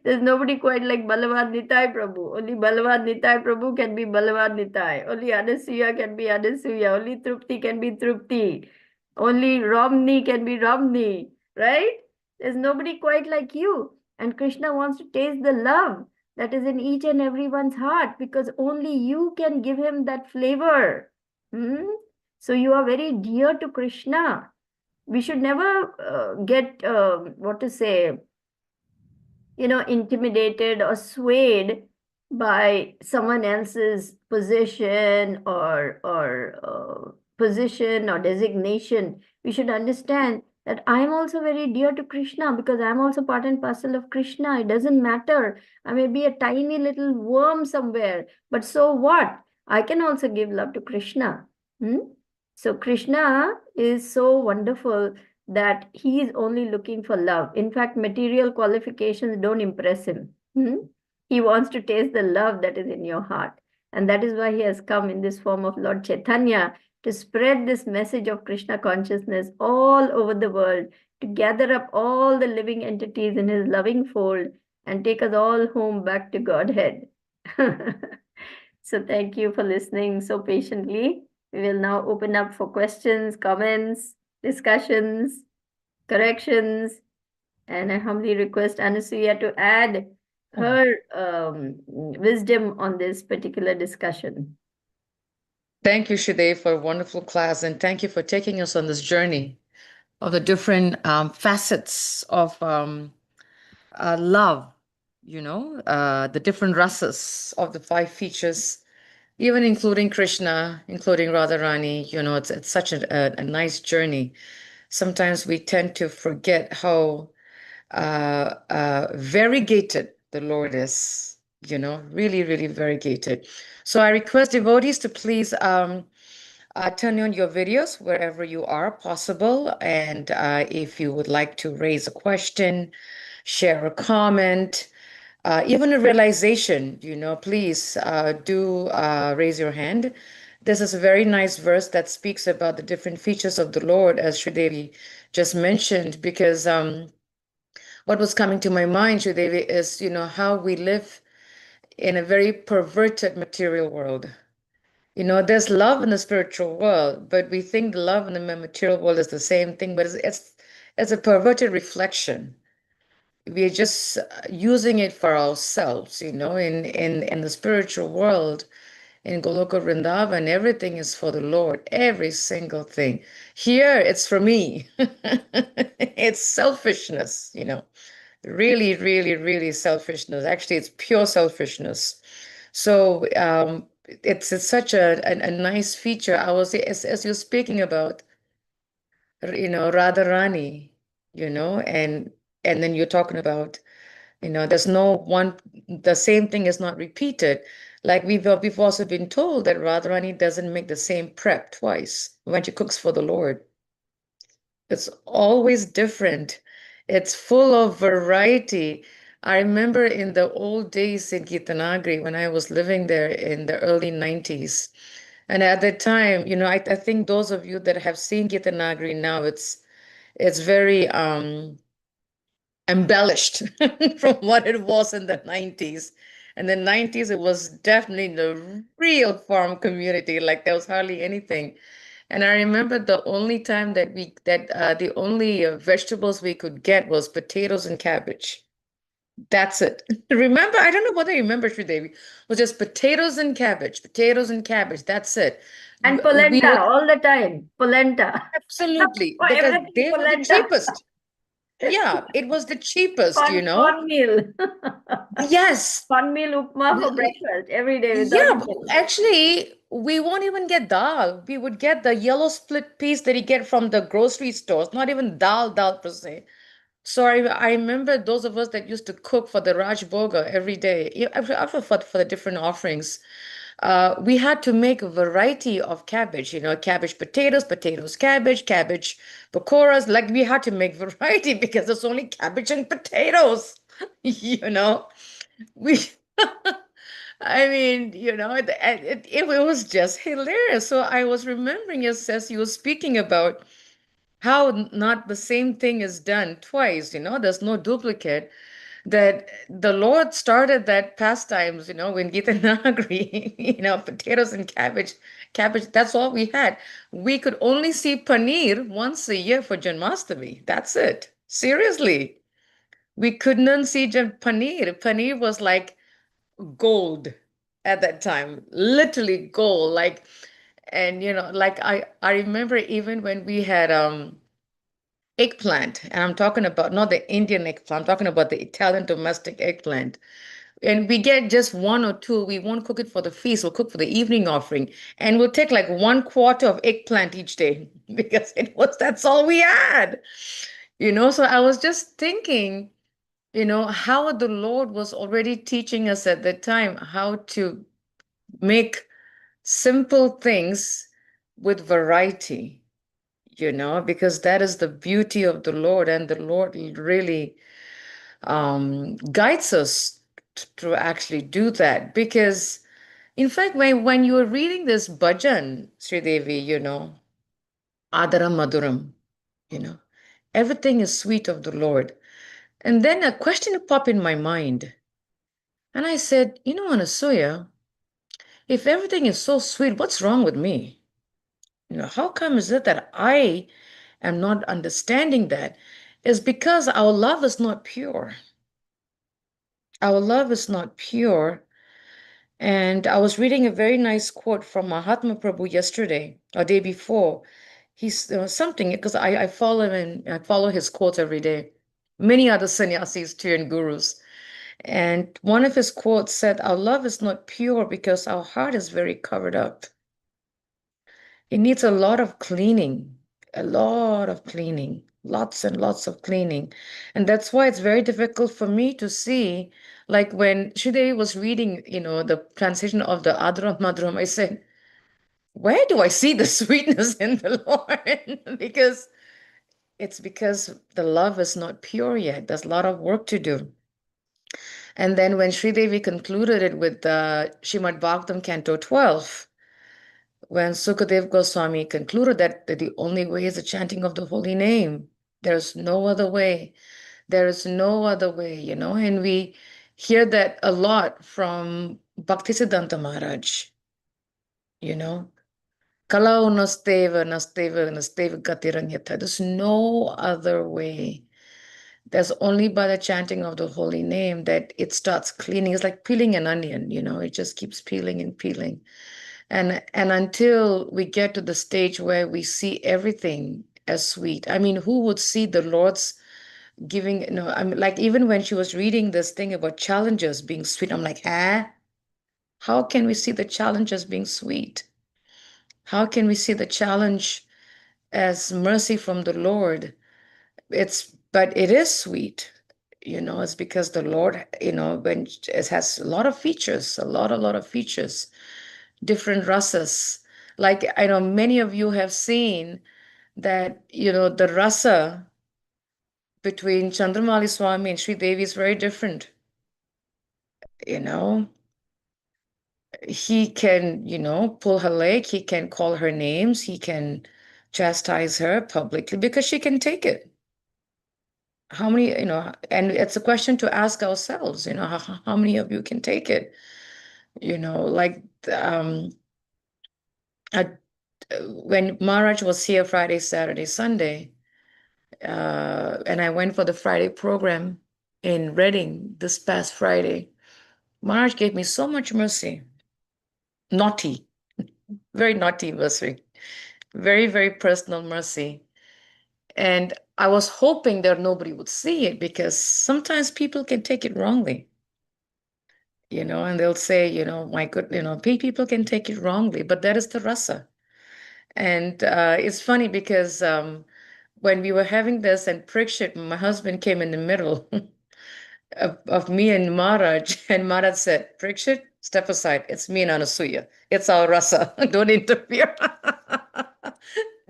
There's nobody quite like Balavad Nitai Prabhu. Only Balavad Nitai Prabhu can be Balavad Nitai. Only Anasuya can be Anasuya. Only Trupti can be Trupti. Only Romni can be Romni, right? There's nobody quite like you. And Krishna wants to taste the love that is in each and everyone's heart because only you can give him that flavor. So you are very dear to Krishna. We should never get, what to say, intimidated or swayed by someone else's position or position or designation. We should understand that I'm also very dear to Krishna because I'm also part and parcel of Krishna. It doesn't matter. I may be a tiny little worm somewhere, but so what? I can also give love to Krishna. So Krishna is so wonderful that he is only looking for love. In fact, material qualifications don't impress him. He wants to taste the love that is in your heart. And that is why he has come in this form of Lord Chaitanya to spread this message of Krishna consciousness all over the world, to gather up all the living entities in his loving fold and take us all home back to Godhead. So thank you for listening so patiently. We will now open up for questions, comments, discussions, corrections, and I humbly request Anasuya to add her wisdom on this particular discussion. Thank you, Sridevi, for a wonderful class, and thank you for taking us on this journey of the different facets of love, the different rasas of the five features, even including Krishna, including Radharani. It's such a nice journey. Sometimes we tend to forget how variegated the Lord is, really, really variegated. So I request devotees to please turn on your videos wherever you are possible. And if you would like to raise a question, share a comment, even a realization, please do raise your hand. This is a very nice verse that speaks about the different features of the Lord, as Sridevi just mentioned, because what was coming to my mind, Sridevi, is, how we live in a very perverted material world. There's love in the spiritual world, but we think the love in the material world is the same thing, but it's a perverted reflection. We're just using it for ourselves, in the spiritual world, in Goloka Vrindavan, everything is for the Lord, every single thing. Here, it's for me. It's selfishness, really, really, really selfishness. Actually, it's pure selfishness. So it's such a nice feature. I was as you're speaking about, Radharani, and then you're talking about, there's no one, the same thing is not repeated. Like we've also been told that Radharani doesn't make the same prep twice when she cooks for the Lord. It's always different. It's full of variety. I remember in the old days in Gitanagri when I was living there in the early 90s. And at that time, I think those of you that have seen Gitanagri now, it's very embellished from what it was in the 90s. In the 90s, it was definitely the real farm community, like there was hardly anything. And I remember the only time that the only vegetables we could get was potatoes and cabbage. That's it. Remember, I don't know whether you remember, Sridevi, it was just potatoes and cabbage, potatoes and cabbage. That's it. And We polenta would all the time. Polenta. absolutely, For because everything they were the polenta. cheapest. Yeah, it was the cheapest, Cornmeal. Yes. Cornmeal upma for breakfast every day without Yeah, fail. actually, we won't even get dal. We would get the yellow split piece that you get from the grocery stores, not even dal per se. So I remember those of us that used to cook for the Raj Bhoga every day, for the different offerings. we had to make a variety of cabbage, cabbage, potatoes, cabbage, pakoras. Like we had to make variety because there's only cabbage and potatoes, you know. We, I mean, it was just hilarious. So I was remembering as you were speaking about how not the same thing is done twice, there's no duplicate, that the Lord started that pastimes, when Gita Nagari, potatoes and cabbage, that's all we had. We could only see paneer once a year for Janmashtami. That's it. Seriously. We couldn't see paneer. Paneer was like gold at that time, literally gold. And like I remember even when we had eggplant, and I'm talking about not the Indian eggplant, I'm talking about the Italian domestic eggplant. And we get just one or two. We won't cook it for the feast. We'll cook for the evening offering. And we'll take like 1/4 of eggplant each day because that's all we had. So I was just thinking, how the Lord was already teaching us at that time how to make simple things with variety, because that is the beauty of the Lord. And the Lord really guides us to actually do that. Because, in fact, when you were reading this bhajan, Sridevi, Adaram Maduram, everything is sweet of the Lord. And then a question popped in my mind. And I said, Anasuya, if everything is so sweet, what's wrong with me? How come is it that I am not understanding that? Is because our love is not pure. Our love is not pure. And I was reading a very nice quote from Mahatma Prabhu yesterday, or day before. He's something, because I follow him and I follow his quotes every day. Many other sannyasis too and gurus. And one of his quotes said, "Our love is not pure because our heart is very covered up. It needs a lot of cleaning, lots and lots of cleaning." And that's why it's very difficult for me to see, like when Sridevi was reading, the translation of the Adram Madram, I said, where do I see the sweetness in the Lord? Because the love is not pure yet. There's a lot of work to do. And then when Sridevi concluded it with Shrimad Bhagavatam Canto 12, when Sukadev Goswami concluded that the only way is the chanting of the holy name, there's no other way. There is no other way, and we hear that a lot from Bhaktisiddhanta Maharaj, Kalau nasteva, nasteva, nasteva gatiranyata. There's no other way. There's only by the chanting of the holy name that it starts cleaning. It's like peeling an onion, it just keeps peeling and peeling. And until we get to the stage where we see everything as sweet. I mean, who would see the Lord's giving, I mean, like even when she was reading this thing about challenges being sweet, I'm like, how can we see the challenges being sweet? How can we see the challenge as mercy from the Lord? But it is sweet, it's because the Lord, when it has a lot of features, a lot of features, different rasas. Like I know many of you have seen that, the rasa between Chandramali Swami and Sri Devi is very different. He can, pull her leg, he can call her names, he can chastise her publicly because she can take it. How many, and it's a question to ask ourselves, how many of you can take it? Like when Maharaj was here Friday, Saturday, Sunday, and I went for the Friday program in Reading this past Friday, Maharaj gave me so much mercy. Naughty, very naughty mercy, very, very personal mercy. And I was hoping that nobody would see it because sometimes people can take it wrongly, and they'll say, my good, people can take it wrongly, but that is the rasa. And it's funny because when we were having this and Prikshit, my husband came in the middle of me and Maharaj, and Maharaj said, Prikshit, step aside. It's me and Anasuya. It's our rasa. Don't interfere.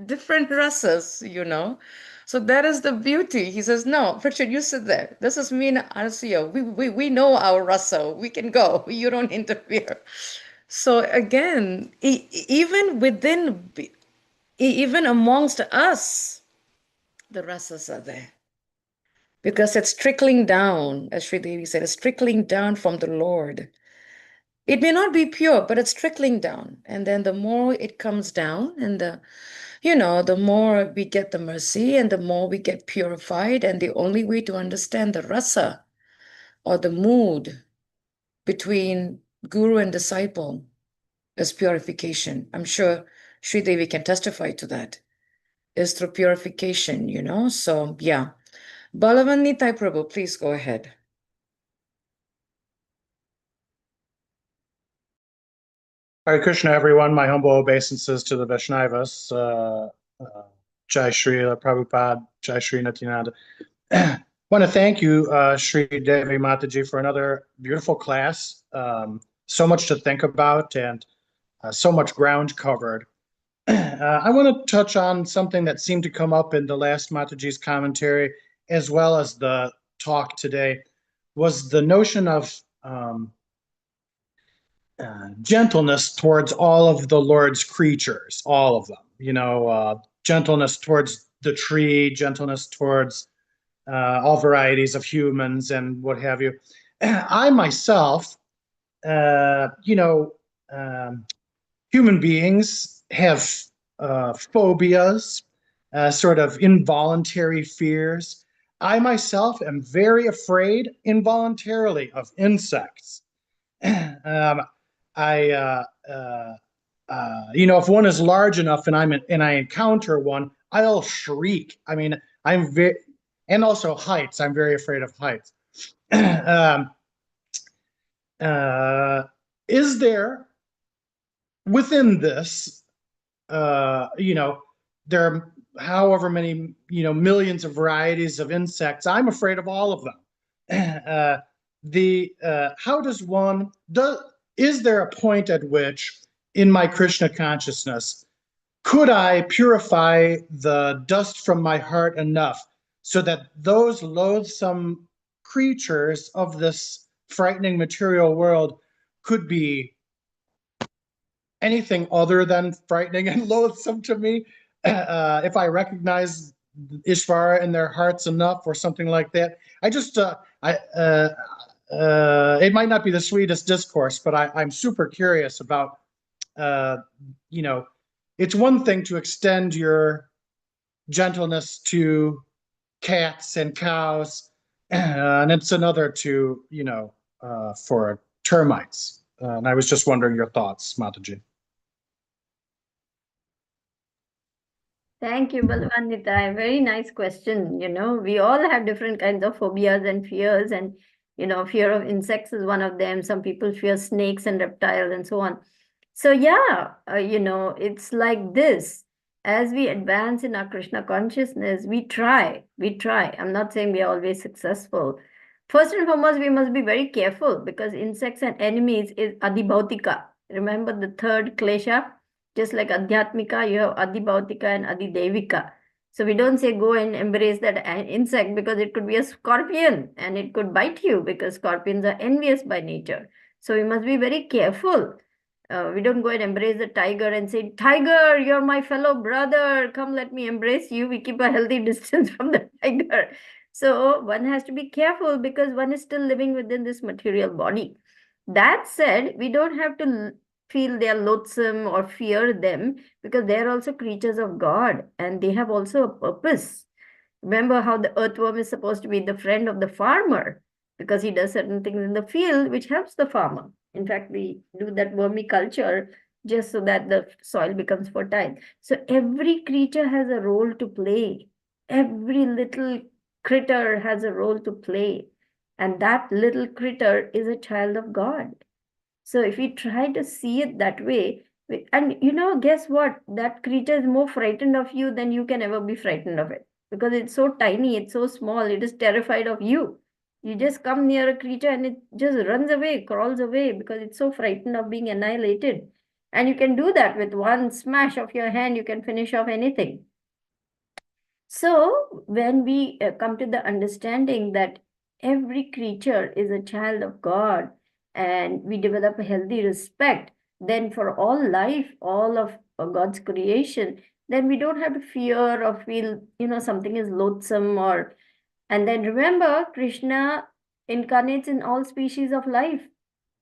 Different rasas, you know. So that is the beauty. He says, no, Richard, you sit there. This is me and Anasuya. We know our rasa. We can go. You don't interfere. So again, even within, even amongst us, the rasas are there. Because it's trickling down, as Sridevi said, it's trickling down from the Lord. It may not be pure, but it's trickling down. And then the more it comes down, and the more we get the mercy and the more we get purified. And the only way to understand the rasa or the mood between guru and disciple is purification. I'm sure Sridevi can testify to that. Is through purification, So yeah. Balavan Nitai Prabhu, please go ahead. Hare Krishna, everyone. My humble obeisances to the Vaishnavas. Jai Shri Prabhupada, Jai Shri Nityananda. I want to thank you, Sridevi Mataji, for another beautiful class. So much to think about and so much ground covered. I want to touch on something that seemed to come up in the last Mataji's commentary, as well as the talk today, was the notion of gentleness towards all of the Lord's creatures, all of them, gentleness towards the tree, gentleness towards all varieties of humans and what have you. I myself, human beings have phobias, sort of involuntary fears. I myself am very afraid involuntarily of insects. If one is large enough and I encounter one, I'll shriek. I mean, and also heights. I'm very afraid of heights. Is there within this, there are however many, millions of varieties of insects. I'm afraid of all of them. Is there a point at which in my Krishna consciousness could I purify the dust from my heart enough so that those loathsome creatures of this frightening material world could be anything other than frightening and loathsome to me? If I recognize Ishvara in their hearts enough or something like that. It might not be the sweetest discourse, but I'm super curious about, it's one thing to extend your gentleness to cats and cows, and it's another to, for termites. And I was just wondering your thoughts, Mataji. Thank you, Balwandita. Very nice question. We all have different kinds of phobias and fears, and fear of insects is one of them. Some people fear snakes and reptiles and so on. So yeah, it's like this. As we advance in our Krishna consciousness, we try. I'm not saying we are always successful. First and foremost, we must be very careful because insects and enemies is Adi Bhautika. Remember the third klesha? Just like Adhyatmika, you have Adi Bhautika and Adi Devika. So we don't say go and embrace that insect because it could be a scorpion and it could bite you because scorpions are envious by nature. So we must be very careful. We don't go and embrace the tiger and say, tiger, you're my fellow brother. Come, let me embrace you. We keep a healthy distance from the tiger. So one has to be careful because one is still living within this material body. That said, we don't have to feel they are loathsome or fear them because they are also creatures of God and they have also a purpose. Remember how the earthworm is supposed to be the friend of the farmer because he does certain things in the field which helps the farmer. In fact, we do that vermiculture just so that the soil becomes fertile. So every creature has a role to play. Every little critter has a role to play. And that little critter is a child of God. So if we try to see it that way, and guess what? That creature is more frightened of you than you can ever be frightened of it. Because it's so tiny, it's so small, it is terrified of you. You just come near a creature and it just runs away, crawls away because it's so frightened of being annihilated. And you can do that with one smash of your hand, you can finish off anything. So when we come to the understanding that every creature is a child of God and we develop a healthy respect, then for all life, all of God's creation, then we don't have to fear or feel, something is loathsome or, and then remember, Krishna incarnates in all species of life.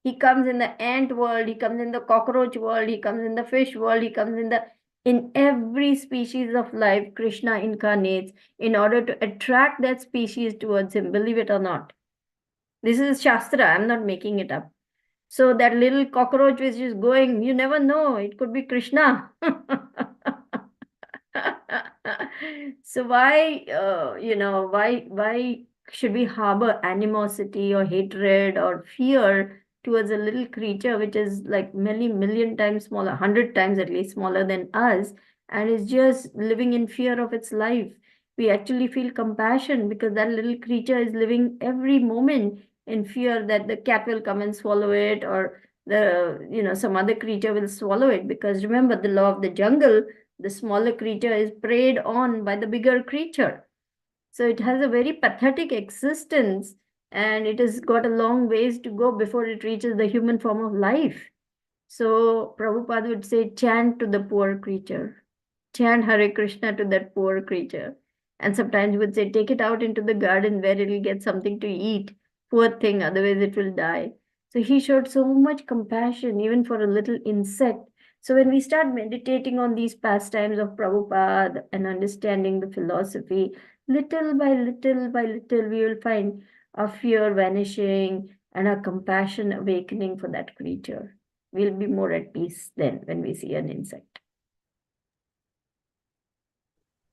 He comes in the ant world, he comes in the cockroach world, he comes in the fish world, he comes in every species of life. Krishna incarnates in order to attract that species towards him, believe it or not. This is Shastra, I'm not making it up. So that little cockroach which is going, you never know, it could be Krishna. So why should we harbor animosity or hatred or fear towards a little creature which is like many million times smaller, 100 times at least smaller than us, and is just living in fear of its life? We actually feel compassion because that little creature is living every moment in fear that the cat will come and swallow it, or some other creature will swallow it. Because remember the law of the jungle, the smaller creature is preyed on by the bigger creature. So it has a very pathetic existence, and it has got a long ways to go before it reaches the human form of life. So Prabhupada would say, chant to the poor creature, chant Hare Krishna to that poor creature. And sometimes would say, take it out into the garden where it will get something to eat. Poor thing, otherwise it will die. So he showed so much compassion even for a little insect. So when we start meditating on these pastimes of Prabhupada and understanding the philosophy, little by little by little, we will find our fear vanishing and our compassion awakening for that creature. We'll be more at peace then when we see an insect.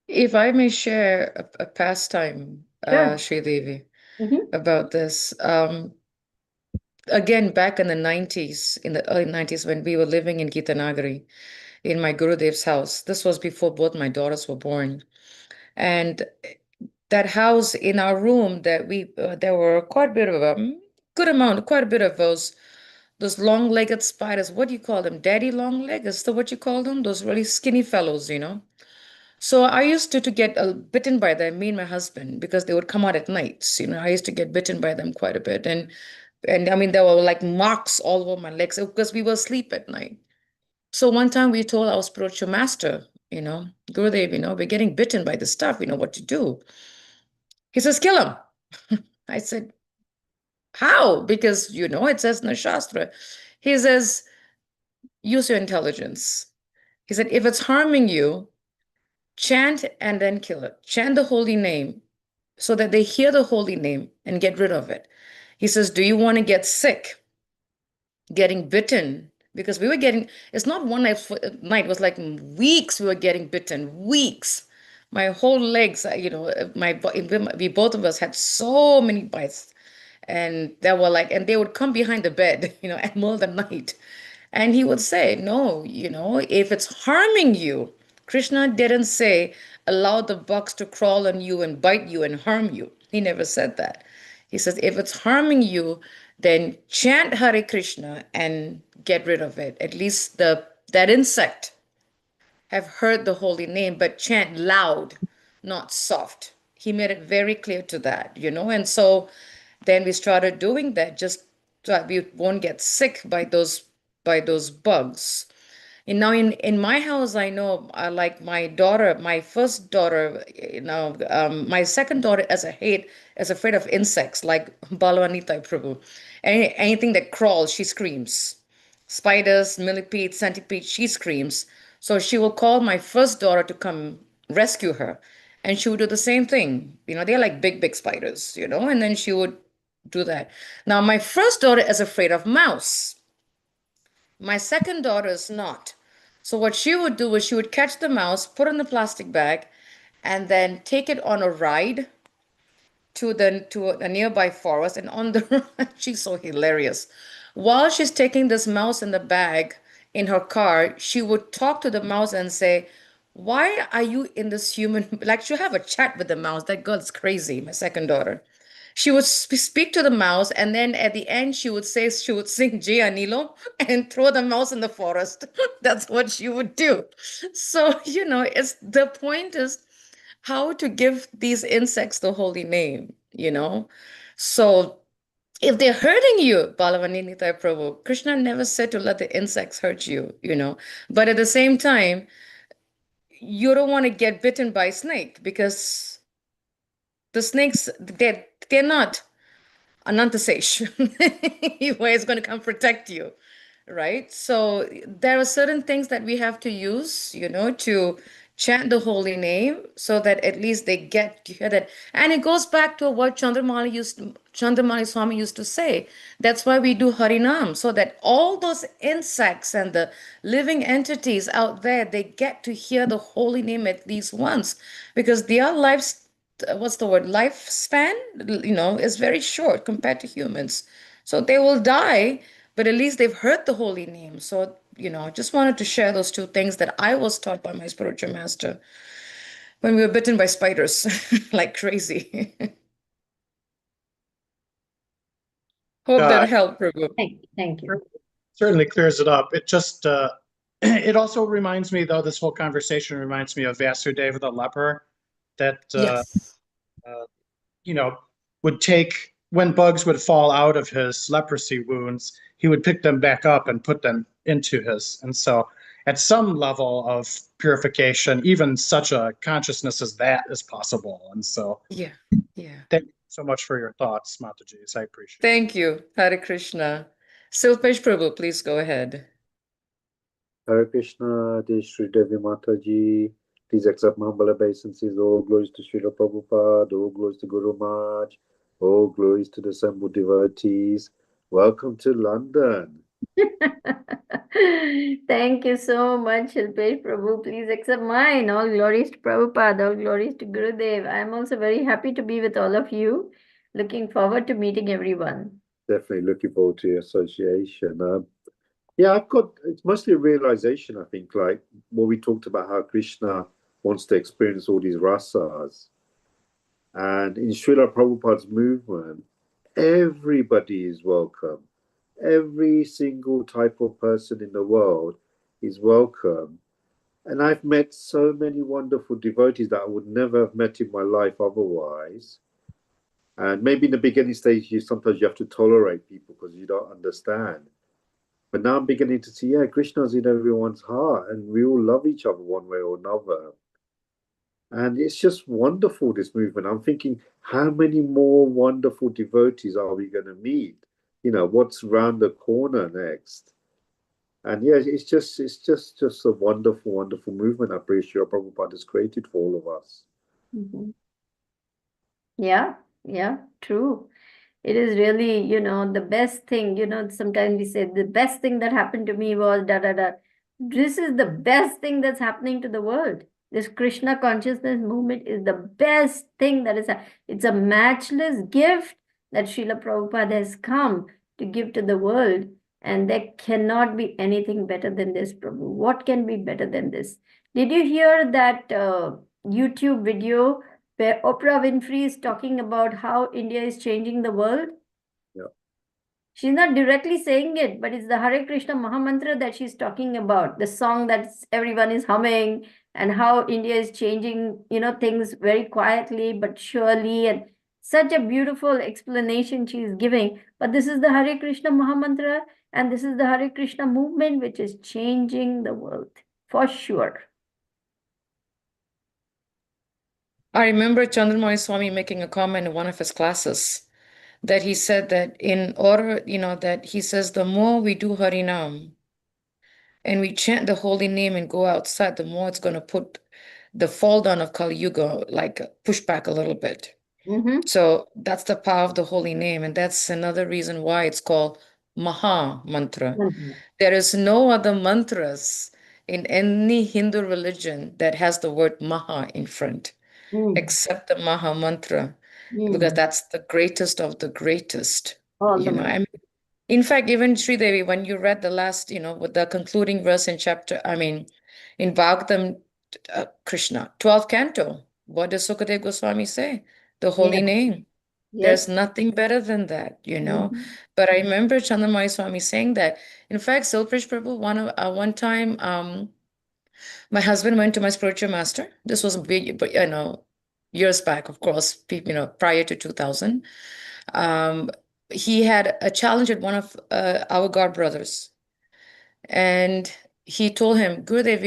If I may share a pastime, Sure. Sridevi, Mhm. about this. Again, back in the 90s, in the early 90s, when we were living in Gitanagari, in my Gurudev's house. This was before both my daughters were born. And that house, in our room, that there were quite a bit of quite a bit of those long-legged spiders. What do you call them? Daddy long leg? Is that what you call them? Those really skinny fellows, you know? So I used to get bitten by them, me and my husband, because they would come out at nights. You know, I used to get bitten by them quite a bit. And I mean, there were like marks all over my legs because we were asleep at night. So one time we told our spiritual master, Gurudev, we're getting bitten by this stuff, what to do. He says, kill him. I said, how? Because, it says in the Shastra. He says, use your intelligence. He said, if it's harming you, chant and then kill it. Chant the holy name so that they hear the holy name and get rid of it. He says, do you want to get sick? Getting bitten? Because we were getting, it's not one night, it was like weeks we were getting bitten, weeks. My whole legs, we both of us had so many bites. And and they would come behind the bed, at middle of the night. And he would say, no, if it's harming you, Krishna didn't say, allow the bugs to crawl on you and bite you and harm you. He never said that. He says, if it's harming you, then chant Hare Krishna and get rid of it. At least that insect have heard the holy name, but chant loud, not soft. He made it very clear to that, and so then we started doing that just so that we won't get sick by those bugs. And now in my house, I know, like my daughter, my first daughter, my second daughter is afraid of insects like Balwanita Prabhu. Anything that crawls, she screams. Spiders, millipedes, centipedes, she screams. So she will call my first daughter to come rescue her. And she would do the same thing. They're like big, big spiders, and then she would do that. Now, my first daughter is afraid of mouse. My second daughter is not. So what she would do is she would catch the mouse, put it in the plastic bag, and then take it on a ride to a nearby forest. And on the ride, she's so hilarious. While she's taking this mouse in the bag in her car, she would talk to the mouse and say, why are you in this human? Like she'll have a chat with the mouse. That girl is crazy, my second daughter. She would speak to the mouse, and then at the end, she would sing Jai Anilo and throw the mouse in the forest. That's what she would do. So, it's the point is how to give these insects the holy name. So if they're hurting you, Balavani Nitai Prabhu, Krishna never said to let the insects hurt you. But at the same time, you don't want to get bitten by a snake because the snakes, they're not Anantasesh, where it's going to come protect you, right? So there are certain things that we have to use, to chant the holy name so that at least they get to hear that. And it goes back to what Chandramali Swami used to say. That's why we do Harinam, so that all those insects and the living entities out there, they get to hear the holy name at least once because their lives, what's the word, lifespan, is very short compared to humans. So they will die, but at least they've heard the holy name. So, just wanted to share those two things that I was taught by my spiritual master when we were bitten by spiders like crazy. Hope that Uh, helped, Prabhu. Thank you. Certainly clears it up. It just, it also reminds me, though, this whole conversation reminds me of Vasudeva the leper that, Yes. you know, would take, when bugs would fall out of his leprosy wounds, he would pick them back up and put them into his. And so at some level of purification, even such a consciousness as that is possible. And so Yeah. Yeah. thank you so much for your thoughts, Mataji's. I appreciate it. Thank you. Hare Krishna. Silpesh Prabhu, please go ahead. Hare Krishna, dear Sridevi Mataji. Please accept my humble obeisances. All glories to Srila Prabhupada, all glories to Guru Maharaj, all glories to the assembled devotees. Welcome to London. Thank you so much, Shilpesh Prabhu. Please accept mine. All glories to Prabhupada, all glories to Gurudev. I'm also very happy to be with all of you. Looking forward to meeting everyone. Definitely looking forward to your association. Yeah, it's mostly a realization, I think, like what we talked about, how Krishna wants to experience all these rasas. And in Srila Prabhupada's movement, everybody is welcome. Every single type of person in the world is welcome. And I've met so many wonderful devotees that I would never have met in my life otherwise. And maybe in the beginning stage, sometimes you have to tolerate people because you don't understand. But now I'm beginning to see, yeah, Krishna's in everyone's heart and we all love each other one way or another. And it's just wonderful, this movement. I'm thinking, how many more wonderful devotees are we going to meet? What's round the corner next? And yeah, it's just a wonderful, wonderful movement. I appreciate Prabhupada has created for all of us. Mm-hmm. Yeah, true. It is really, the best thing, sometimes we say the best thing that happened to me was da da da. This is the best thing that's happening to the world. This Krishna consciousness movement is the best thing that it's a matchless gift that Srila Prabhupada has come to give to the world. And there cannot be anything better than this, Prabhu. What can be better than this? Did you hear that YouTube video where Oprah Winfrey is talking about how India is changing the world? Yeah. She's not directly saying it, but it's the Hare Krishna Mahamantra that she's talking about, the song that everyone is humming, and how India is changing, things very quietly but surely, and such a beautiful explanation she is giving. But this is the Hare Krishna Mahamantra, and this is the Hare Krishna movement which is changing the world, for sure. I remember Chandramani Swami making a comment in one of his classes that he said that in order, that he says the more we do Harinam and we chant the holy name and go outside, the more it's going to put the fall down of Kali Yuga, like push back a little bit. Mm-hmm. So that's the power of the holy name. And that's another reason why it's called Maha Mantra. Mm-hmm. There is no other mantras in any Hindu religion that has the word Maha in front, except the Maha Mantra, because that's the greatest of the greatest. In fact, even Sridevi, when you read the last, with the concluding verse in in Bhagavatam, Krishna, 12th canto, what does Sukadev Goswami say? The holy name. There's Yes. nothing better than that, you know. Mhm. But I remember Chandamai Swami saying that. In fact, Silprish Prabhu, one time, my husband went to my spiritual master. This was a big, but years back, of course, prior to 2000. Um, he had a challenge with one of our God brothers, and he told him, Gurudev,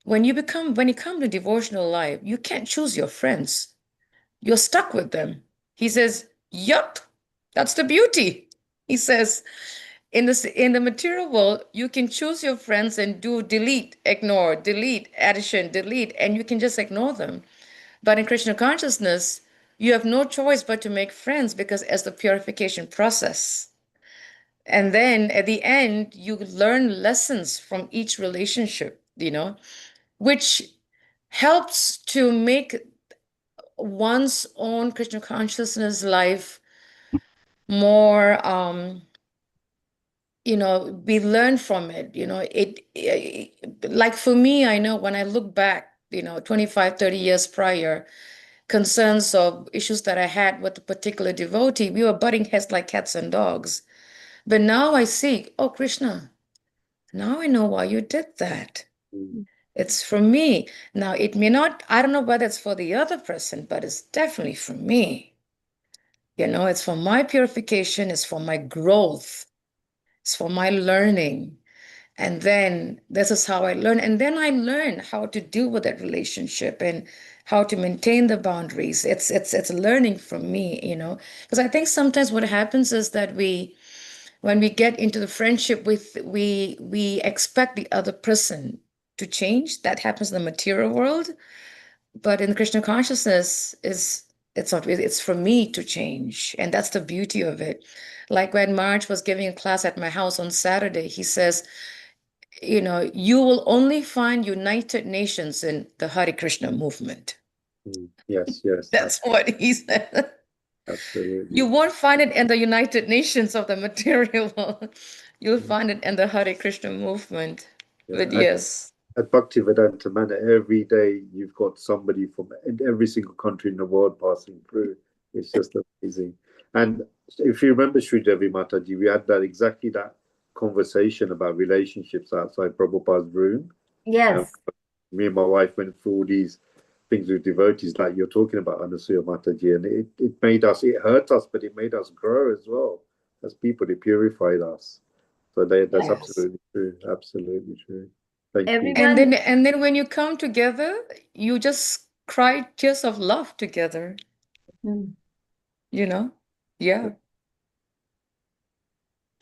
when you come to devotional life, you can't choose your friends. You're stuck with them. He says, yup, that's the beauty. He says, in the material world, you can choose your friends and do delete, ignore, delete, addition, delete, and you can just ignore them. But in Krishna consciousness, you have no choice but to make friends because as the purification process. And then at the end, you learn lessons from each relationship, which helps to make one's own Krishna consciousness life more we learn from it. Like for me, I know when I look back 25, 30 years prior, concerns of issues that I had with a particular devotee, we were butting heads like cats and dogs. But now I see, oh Krishna, now I know why you did that. Mm. It's for me. Now it may not, I don't know whether it's for the other person, but it's definitely for me. It's for my purification, it's for my growth, it's for my learning. And then this is how I learn. And then I learn how to deal with that relationship and how to maintain the boundaries. It's learning from me, because I think sometimes what happens is that when we get into the friendship we expect the other person to change. That happens in the material world. But in Krishna consciousness it's not really, it's for me to change. And that's the beauty of it. Like when Marge was giving a class at my house on Saturday, he says, you will only find United Nations in the Hare Krishna movement. Yes, yes, That's what he said. absolutely. You won't find it in the United Nations of the material world. You'll find it in the Hare Krishna movement. Yeah. But yes. At Bhaktivedanta Manor, every day you've got somebody from in every single country in the world passing through. It's just amazing. And if you remember Sridevi Mataji, we had exactly that conversation about relationships outside Prabhupada's room. Yes. Me and my wife went through all these things with devotees like you're talking about, Anasuya Mataji, and it hurt us, but it made us grow as well as people. It purified us. So that's Yes. absolutely true. Absolutely true. Thank you. Everyone. And then when you come together, you just cry tears of love together, Mm. Yeah.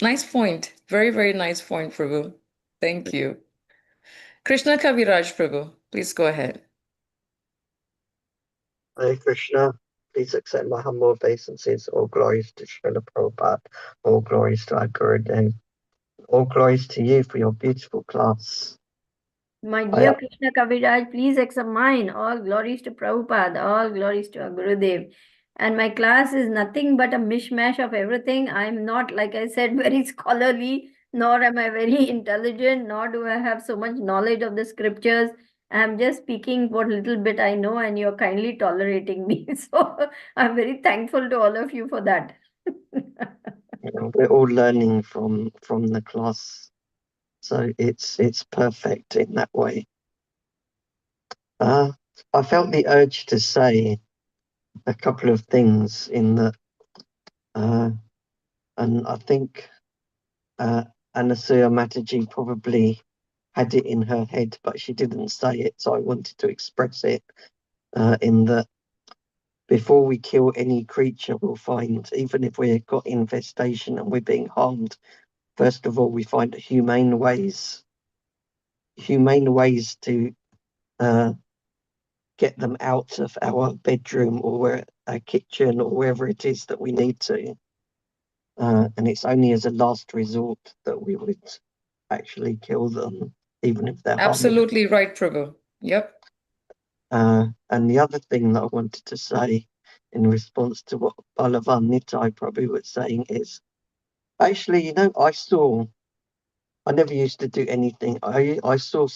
Nice point. Very, very nice point, Prabhu. Thank you. Krishna Kaviraj Prabhu, please go ahead. Hare Krishna, please accept my humble obeisances. All glories to Srila Prabhupada, all glories to our Gurudev, all glories to you for your beautiful class. My dear Krishna Kaviraj, please accept mine. All glories to Prabhupada, all glories to our Gurudev. And my class is nothing but a mishmash of everything. I'm not, like I said, very scholarly, nor am I very intelligent, nor do I have so much knowledge of the scriptures. I'm just speaking what little bit I know, and you're kindly tolerating me. So I'm very thankful to all of you for that. We're all learning from the class, so it's perfect in that way. I felt the urge to say a couple of things in the and I think Anasuya Mataji probably had it in her head, but she didn't say it, so I wanted to express it in that before we kill any creature, we'll find, even if we've got infestation and we're being harmed, first of all, we find humane ways to get them out of our bedroom or our kitchen or wherever it is that we need to. And it's only as a last resort that we would actually kill them, even if they're Absolutely right, Prabhu. Yep. And the other thing that I wanted to say in response to what Balavan Nitai probably was saying is, actually, I never used to do anything. I saw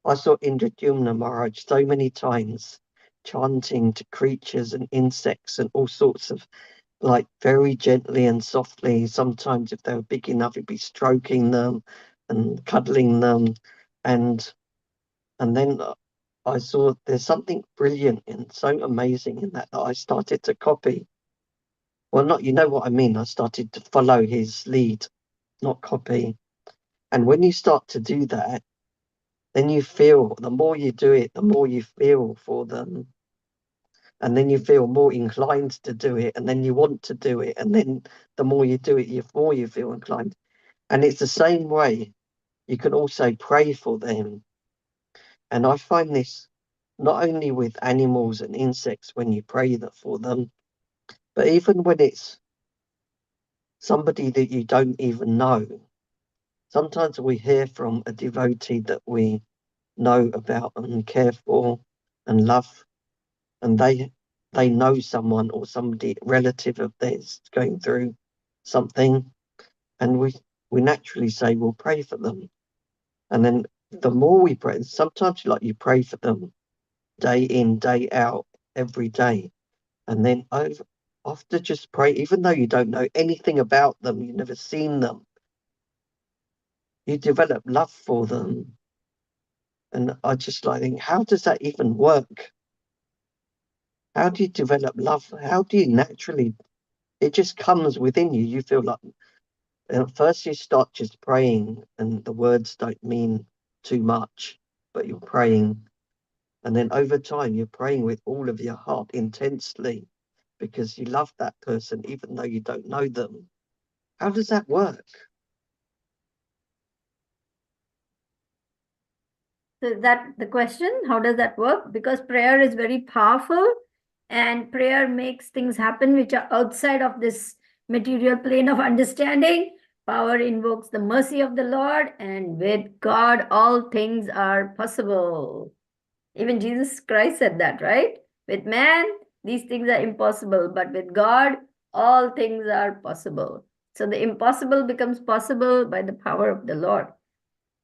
Indradyumna Maharaj so many times chanting to creatures and insects and all sorts of, like, very gently and softly. Sometimes if they were big enough, it'd be stroking them and cuddling them. And then I saw there's something brilliant and so amazing in that I started to copy. Well, not, you know what I mean. I started to follow his lead, not copy. And when you start to do that, then you feel, the more you do it, the more you feel for them. And then you feel more inclined to do it, and then you want to do it. And then the more you do it, the more you feel inclined. And it's the same way. You can also pray for them. And I find this not only with animals and insects when you pray for them, but even when it's somebody that you don't even know. Sometimes we hear from a devotee that we know about and care for and love, and they know someone or somebody relative of theirs going through something, and we naturally say we'll pray for them. And then the more we pray, sometimes like you pray for them day in, day out, every day, and then after just pray, even though you don't know anything about them, you've never seen them, you develop love for them. And I just like think, how does that even work? How do you develop love? How do you naturally, it just comes within you. You feel like, at first you start just praying and the words don't mean too much, but you're praying. And then over time, you're praying with all of your heart intensely because you love that person, even though you don't know them. How does that work? So that the question, how does that work? Because prayer is very powerful and prayer makes things happen which are outside of this material plane of understanding. Power invokes the mercy of the Lord, and with God, all things are possible. Even Jesus Christ said that, right? With man, these things are impossible, but with God, all things are possible. So the impossible becomes possible by the power of the Lord.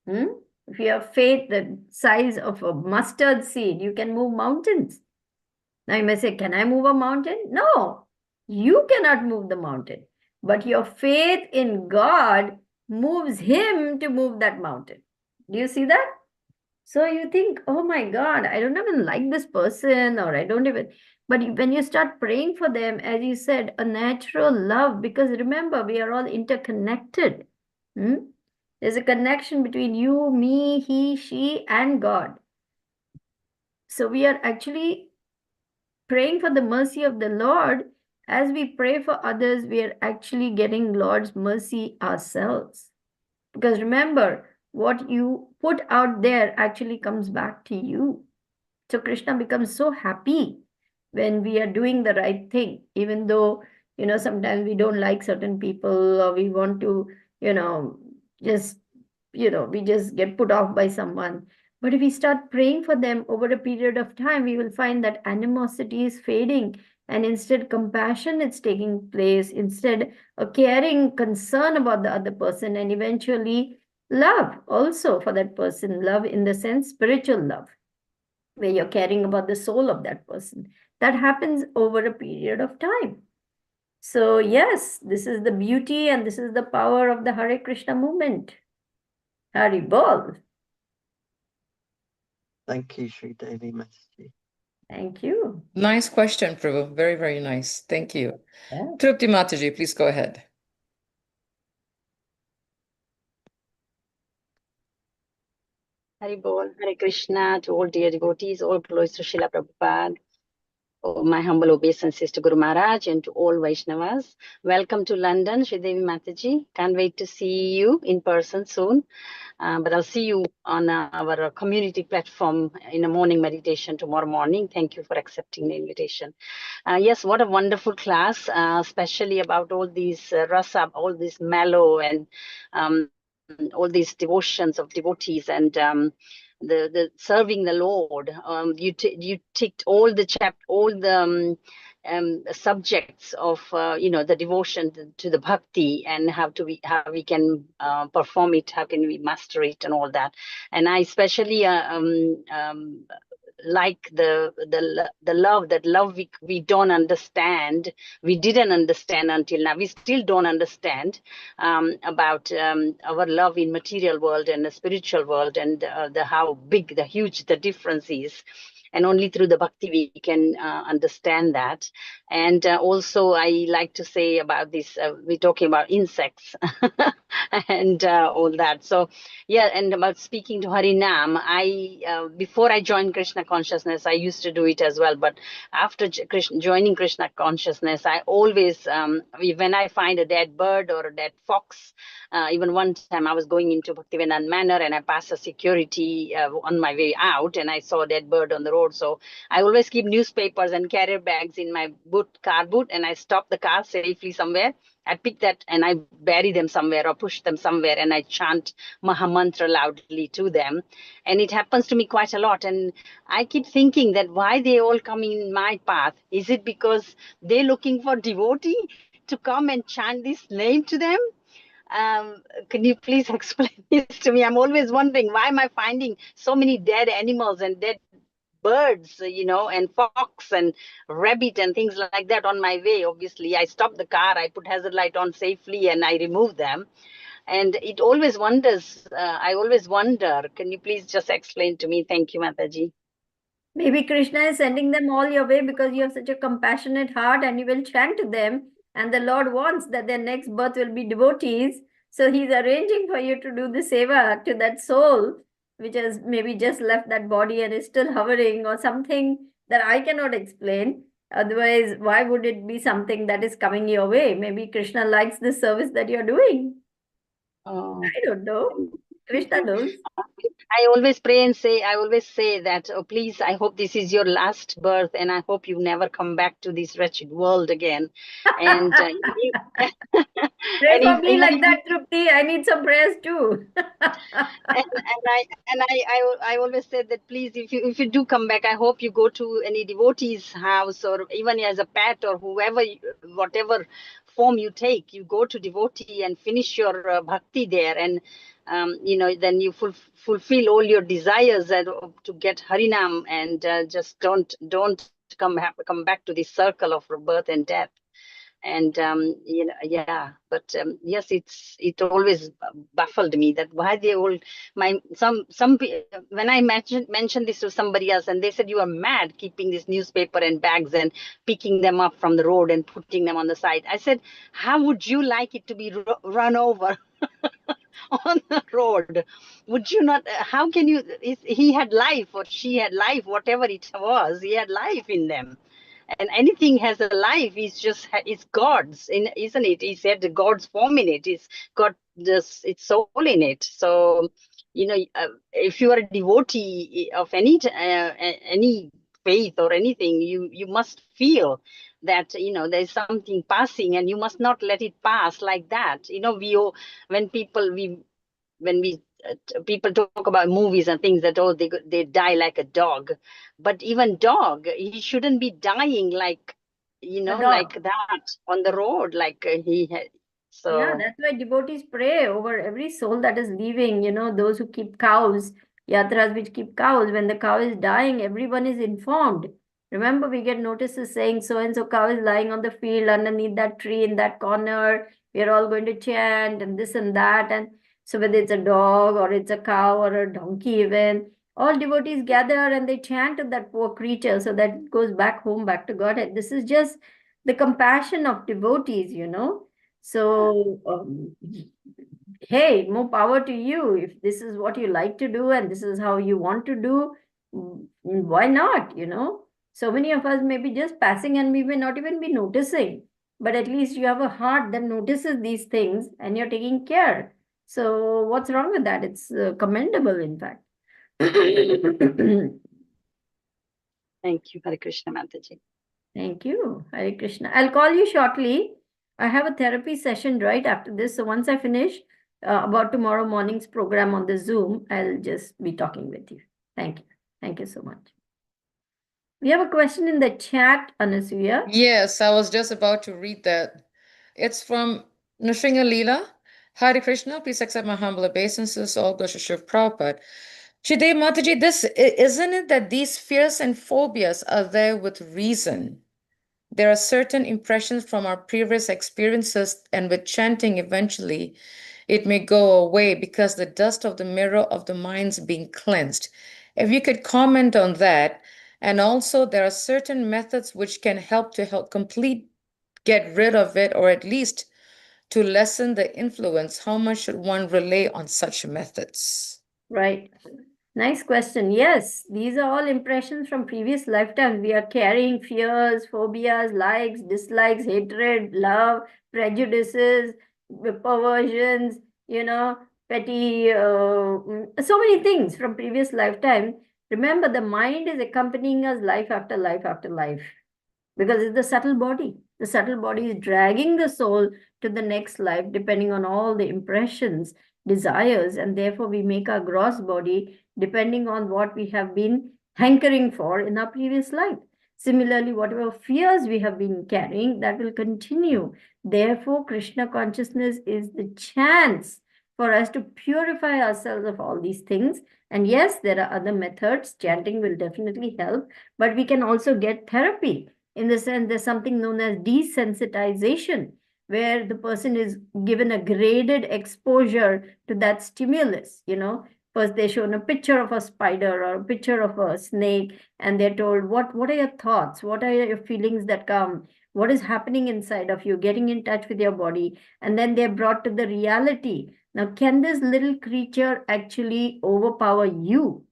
If you have faith the size of a mustard seed, you can move mountains. Now you may say, can I move a mountain? No, you cannot move the mountain. But your faith in God moves him to move that mountain. Do you see that? So you think, oh my God, I don't even like this person, or I don't even. But when you start praying for them, as you said, a natural love, because remember, we are all interconnected. There's a connection between you, me, he, she, and God. So we are actually praying for the mercy of the Lord. As we pray for others, we are actually getting Lord's mercy ourselves. Because remember, what you put out there actually comes back to you. So Krishna becomes so happy when we are doing the right thing, even though, sometimes we don't like certain people, or we want to, just, we just get put off by someone. But if we start praying for them over a period of time, we will find that animosity is fading, and instead compassion is taking place, instead a caring concern about the other person, and eventually love also for that person, love in the sense spiritual love, where you're caring about the soul of that person. That happens over a period of time. So yes, this is the beauty and this is the power of the Hare Krishna movement. Hari Bol. Thank you, Sridevi Mataji. Thank you. Nice question, Prabhu. Very, very nice. Thank you. Yeah. Trupti Mataji, please go ahead. Hari Bol, Hare Krishna to all dear devotees, all glories to Srila Prabhupada. Oh, my humble obeisances to Guru Maharaj and to all Vaishnavas. Welcome to London, Sridevi Mataji. Can't wait to see you in person soon. But I'll see you on our community platform in a morning meditation tomorrow morning. Thank you for accepting the invitation. Yes, what a wonderful class, especially about all these rasa, all this mellow, and all these devotions of devotees, and the serving the Lord. You ticked all the subjects of the devotion to the bhakti, and how we can perform it, how can we master it, and all that. And I especially like the love we don't understand, we didn't understand until now, we still don't understand about our love in material world and the spiritual world, and the how big, the huge the difference is. And only through the bhakti we can understand that. And also I like to say about this, we're talking about insects and all that. So yeah, and about speaking to Harinam, I before I joined Krishna consciousness, I used to do it as well. But after joining Krishna consciousness, I always, when I find a dead bird or a dead fox, even one time I was going into Bhaktivedanta Manor and I passed a security on my way out, and I saw a dead bird on the road. So I always keep newspapers and carrier bags in my car boot, and I stop the car safely somewhere. I pick that and I bury them somewhere or push them somewhere, and I chant Mahamantra loudly to them. And it happens to me quite a lot. And I keep thinking that why they all come in my path? Is it because they're looking for devotee to come and chant this name to them? Can you please explain this to me? I'm always wondering, why am I finding so many dead animals and dead birds, and fox and rabbit and things like that on my way? Obviously, I stop the car, I put hazard light on safely, and I remove them. And it always wonders, I always wonder, can you please just explain to me? Thank you, Mataji. Maybe Krishna is sending them all your way because you have such a compassionate heart and you will chant to them. And the Lord wants that their next birth will be devotees. So he's arranging for you to do the seva to that soul, which has maybe just left that body and is still hovering, or something that I cannot explain. Otherwise, why would it be something that is coming your way? Maybe Krishna likes the service that you're doing. I don't know. Krishna knows. I always pray and say, I always say that, oh, please, I hope this is your last birth, and I hope you never come back to this wretched world again. And Pray for me like that, Trupti. I need some prayers too. I always said that, please, if you do come back, I hope you go to any devotee's house, or even as a pet, or whoever, whatever form you take, you go to devotee and finish your bhakti there, and then you fulfill all your desires to get Harinam, and just don't come back to this circle of birth and death. And but yes, it always baffled me that why they all when I mentioned this to somebody else, and they said, you are mad keeping this newspaper and bags and picking them up from the road and putting them on the side. I said, how would you like it to be run over on the road? Would you not? How can you? He had life, or she had life, whatever it was, he had life in them. And anything has a life, it's God's, isn't it? He said God's form in it. It's got its soul in it. So, if you are a devotee of any faith or anything, you must feel that there's something passing, and you must not let it pass like that. When people talk about movies and things that, oh, they die like a dog, but even dog, he shouldn't be dying like like that on the road, like he had. So yeah, that's why devotees pray over every soul that is leaving. Those who keep cows, yatras which keep cows, when the cow is dying, everyone is informed. Remember, we get notices saying so and so cow is lying on the field underneath that tree in that corner. We are all going to chant and this and that. And so whether it's a dog or it's a cow or a donkey even, all devotees gather and they chant to that poor creature so that it goes back home, back to Godhead. This is just the compassion of devotees. So, hey, more power to you. If this is what you like to do and this is how you want to do, why not? So many of us may be just passing and we may not even be noticing, but at least you have a heart that notices these things and you're taking care. So, what's wrong with that? It's commendable, in fact. thank you, Hare Krishna, Mataji. Thank you, Hare Krishna. I'll call you shortly. I have a therapy session right after this. So once I finish about tomorrow morning's program on the Zoom, I'll just be talking with you. Thank you. Thank you so much. We have a question in the chat, Anasuya. Yes, I was just about to read that. It's from Adi Lila. Hare Krishna, please accept my humble obeisances. All glories to Srila Prabhupada. Sridevi Mataji, isn't it that these fears and phobias are there with reason? There are certain impressions from our previous experiences, and with chanting, eventually it may go away because the dust of the mirror of the mind's being cleansed. If you could comment on that, and also there are certain methods which can help to get rid of it, or at least to lessen the influence. How much should one rely on such methods? Right. Nice question. Yes, these are all impressions from previous lifetimes. We are carrying fears, phobias, likes, dislikes, hatred, love, prejudices, perversions, petty, so many things from previous lifetime. Remember, the mind is accompanying us life after life after life because it's the subtle body. The subtle body is dragging the soul to the next life, depending on all the impressions, desires, and therefore we make our gross body depending on what we have been hankering for in our previous life. Similarly, whatever fears we have been carrying, that will continue. Therefore, Krishna consciousness is the chance for us to purify ourselves of all these things. And yes, there are other methods. Chanting will definitely help, but we can also get therapy. In the sense, there's something known as desensitization, where the person is given a graded exposure to that stimulus. First they're shown a picture of a spider or a picture of a snake, and they're told, what are your thoughts? What are your feelings that come? What is happening inside of you? Getting in touch with your body. And then they're brought to the reality. Now, can this little creature actually overpower you?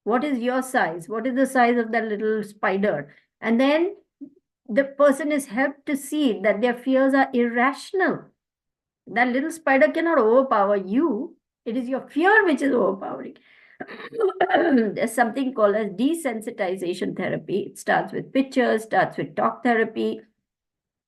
What is your size? What is the size of that little spider? And then the person is helped to see that their fears are irrational. That little spider cannot overpower you. It is your fear which is overpowering. There's something called as desensitization therapy. It starts with pictures, starts with talk therapy.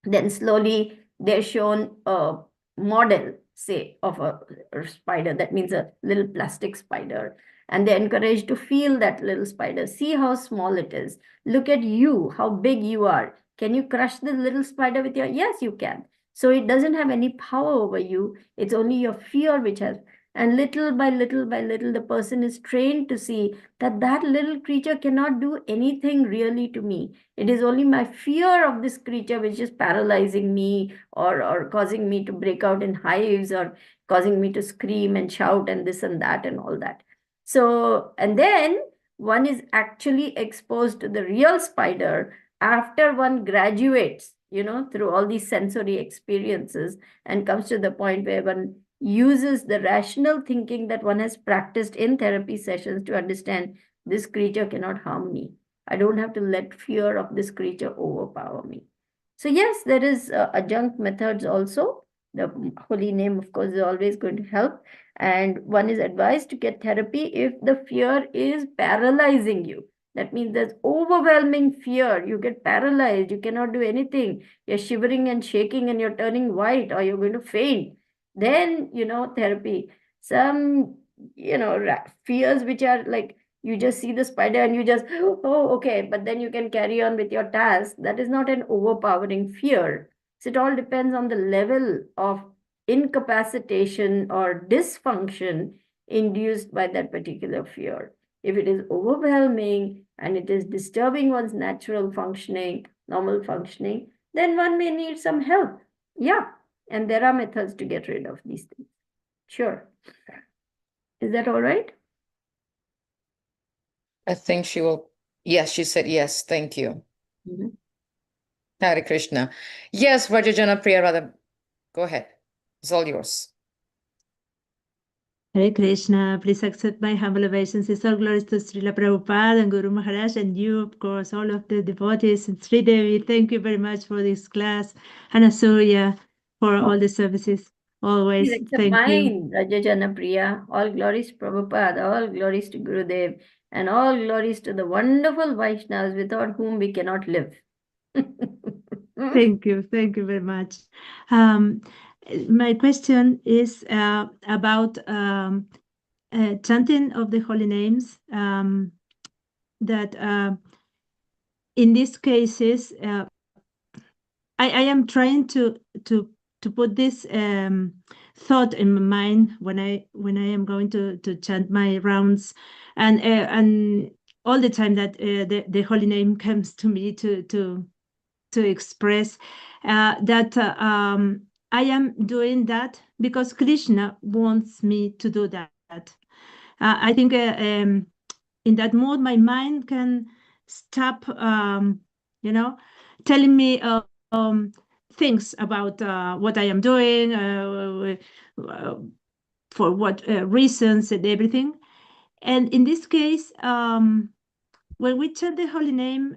Then slowly they're shown a model, say, of a spider. That means a little plastic spider. And they're encouraged to feel that little spider. See how small it is. Look at you, how big you are. Can you crush the little spider with your... Yes, you can. So it doesn't have any power over you. It's only your fear which has... And little by little by little, the person is trained to see that that little creature cannot do anything really to me. It is only my fear of this creature which is paralyzing me, or causing me to break out in hives, or causing me to scream and shout and this and that and all that. So, and then one is actually exposed to the real spider after one graduates, through all these sensory experiences, and comes to the point where one uses the rational thinking that one has practiced in therapy sessions to understand this creature cannot harm me. I don't have to let fear of this creature overpower me. So yes, there is adjunct methods also. The holy name, of course, is always going to help. And one is advised to get therapy if the fear is paralyzing you. That means there's overwhelming fear. You get paralyzed. You cannot do anything. You're shivering and shaking and you're turning white, or you're going to faint. Then, therapy. Some, fears which are like, you just see the spider and you just, oh, okay, but then you can carry on with your task. That is not an overpowering fear. So it all depends on the level of incapacitation or dysfunction induced by that particular fear. If it is overwhelming and it is disturbing one's natural functioning, normal functioning, then one may need some help. Yeah. And there are methods to get rid of these things. Sure. Is that all right? I think she will. Yes, she said yes. Thank you. Mhm. Hare Krishna. Yes, Rajajana Priya, rather. Go ahead. It's all yours. Hare Krishna, please accept my humble obeisances. All glories to Srila Prabhupada and Guru Maharaj, and you, of course, all of the devotees, and Sridevi. Thank you very much for this class, and Asuya for all the services. Always, Please accept thank you. mine, Rajajana Priya. All glories to Prabhupada, all glories to Gurudev, and all glories to the wonderful Vaishnavas without whom we cannot live. Thank you very much. My question is about chanting of the holy names. That in these cases, I am trying to put this thought in my mind when I am going to chant my rounds, and all the time that the holy name comes to me to express that I am doing that because Krishna wants me to do that. I think in that mode, my mind can stop, telling me things about what I am doing, for what reasons and everything. And in this case, when we chant the holy name,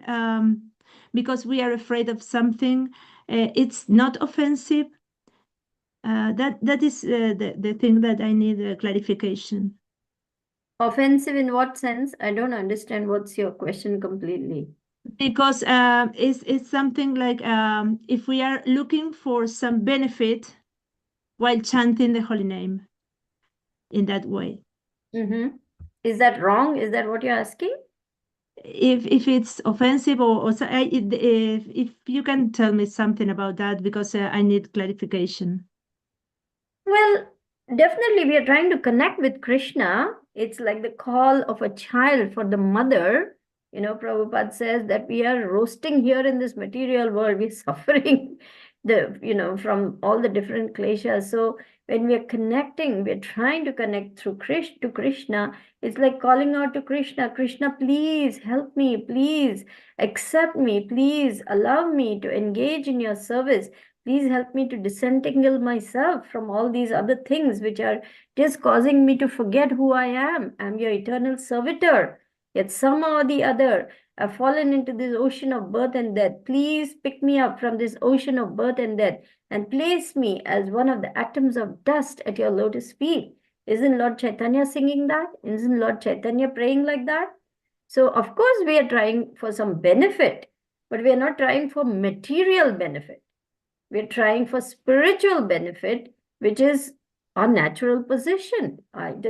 because we are afraid of something, it's not offensive. That is the thing that I need clarification. Offensive in what sense? I don't understand. What's your question completely? Because it's something like if we are looking for some benefit while chanting the holy name in that way. Mm-hmm. Is that wrong? Is that what you're asking? If it's offensive or if you can tell me something about that, because I need clarification. Well, definitely we are trying to connect with Krishna. It's like the call of a child for the mother. Prabhupada says that we are roasting here in this material world. We're suffering from all the different kleshas. So when we are connecting, we're trying to connect through Krishna. It's like calling out to Krishna, Krishna, please help me, please accept me, please allow me to engage in your service. Please help me to disentangle myself from all these other things which are just causing me to forget who I am. I'm your eternal servitor. Yet somehow or the other, I've fallen into this ocean of birth and death. Please pick me up from this ocean of birth and death and place me as one of the atoms of dust at your lotus feet. Isn't Lord Chaitanya singing that? Isn't Lord Chaitanya praying like that? So, of course, we are trying for some benefit, but we are not trying for material benefit. We're trying for spiritual benefit, which is our natural position. It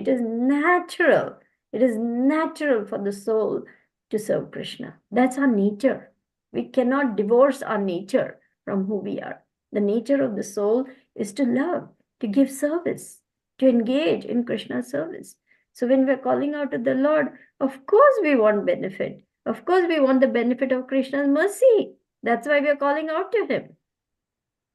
is natural. It is natural for the soul to serve Krishna. That's our nature. We cannot divorce our nature from who we are. The nature of the soul is to love, to give service, to engage in Krishna's service. So when we're calling out to the Lord, of course we want benefit. Of course we want the benefit of Krishna's mercy. That's why we are calling out to him.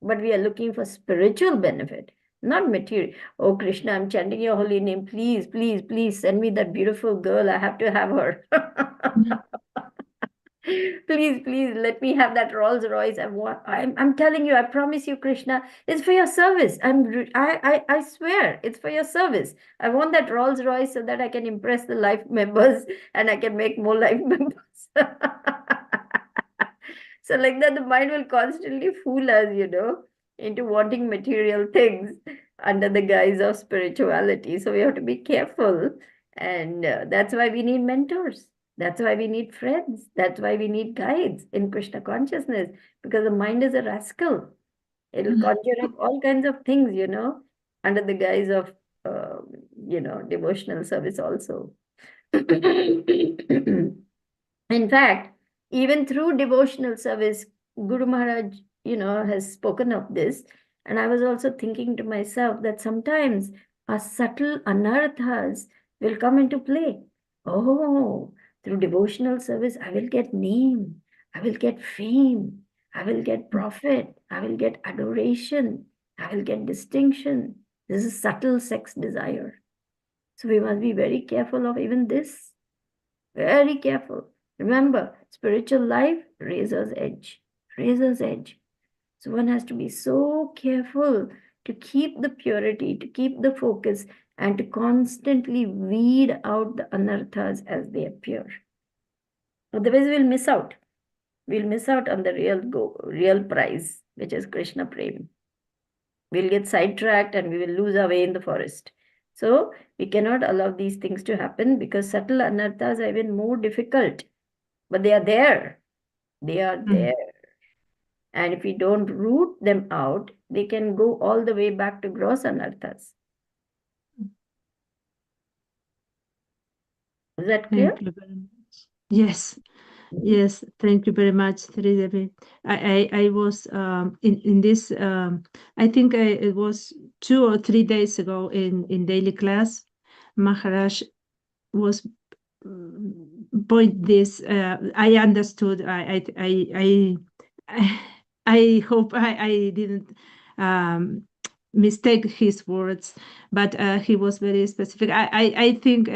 But we are looking for spiritual benefit, not material. Oh, Krishna, I'm chanting your holy name. Please, please, please send me that beautiful girl. I have to have her. Please, please let me have that Rolls Royce. I'm telling you, I promise you, Krishna, it's for your service. I swear it's for your service. I want that Rolls Royce so that I can impress the life members and I can make more life members. So like that, the mind will constantly fool us, into wanting material things under the guise of spirituality. So we have to be careful. And that's why we need mentors. That's why we need friends. That's why we need guides in Krishna consciousness, because the mind is a rascal. It'll conjure up all kinds of things, under the guise of, devotional service also. In fact, even through devotional service, Guru Maharaj, has spoken of this. And I was also thinking to myself that sometimes our subtle anarthas will come into play. Oh, through devotional service, I will get name, I will get fame, I will get profit, I will get adoration, I will get distinction. This is subtle sex desire. So we must be very careful of even this. Very careful. Remember, spiritual life, razor's edge. Razor's edge. So one has to be so careful to keep the purity, to keep the focus, and to constantly weed out the anarthas as they appear. Otherwise, we'll miss out. We'll miss out on the real prize, which is Krishna Prem. We'll get sidetracked and we will lose our way in the forest. So we cannot allow these things to happen, because subtle anarthas are even more difficult. But they are there. They are there. And if we don't root them out, they can go all the way back to gross anarthas. Is that clear? Thank you very much. Yes. Yes, thank you very much, Sridevi. I was in this I think it was 2 or 3 days ago in daily class. Maharaj was point this. I understood. I hope I didn't mistake his words, but he was very specific. I think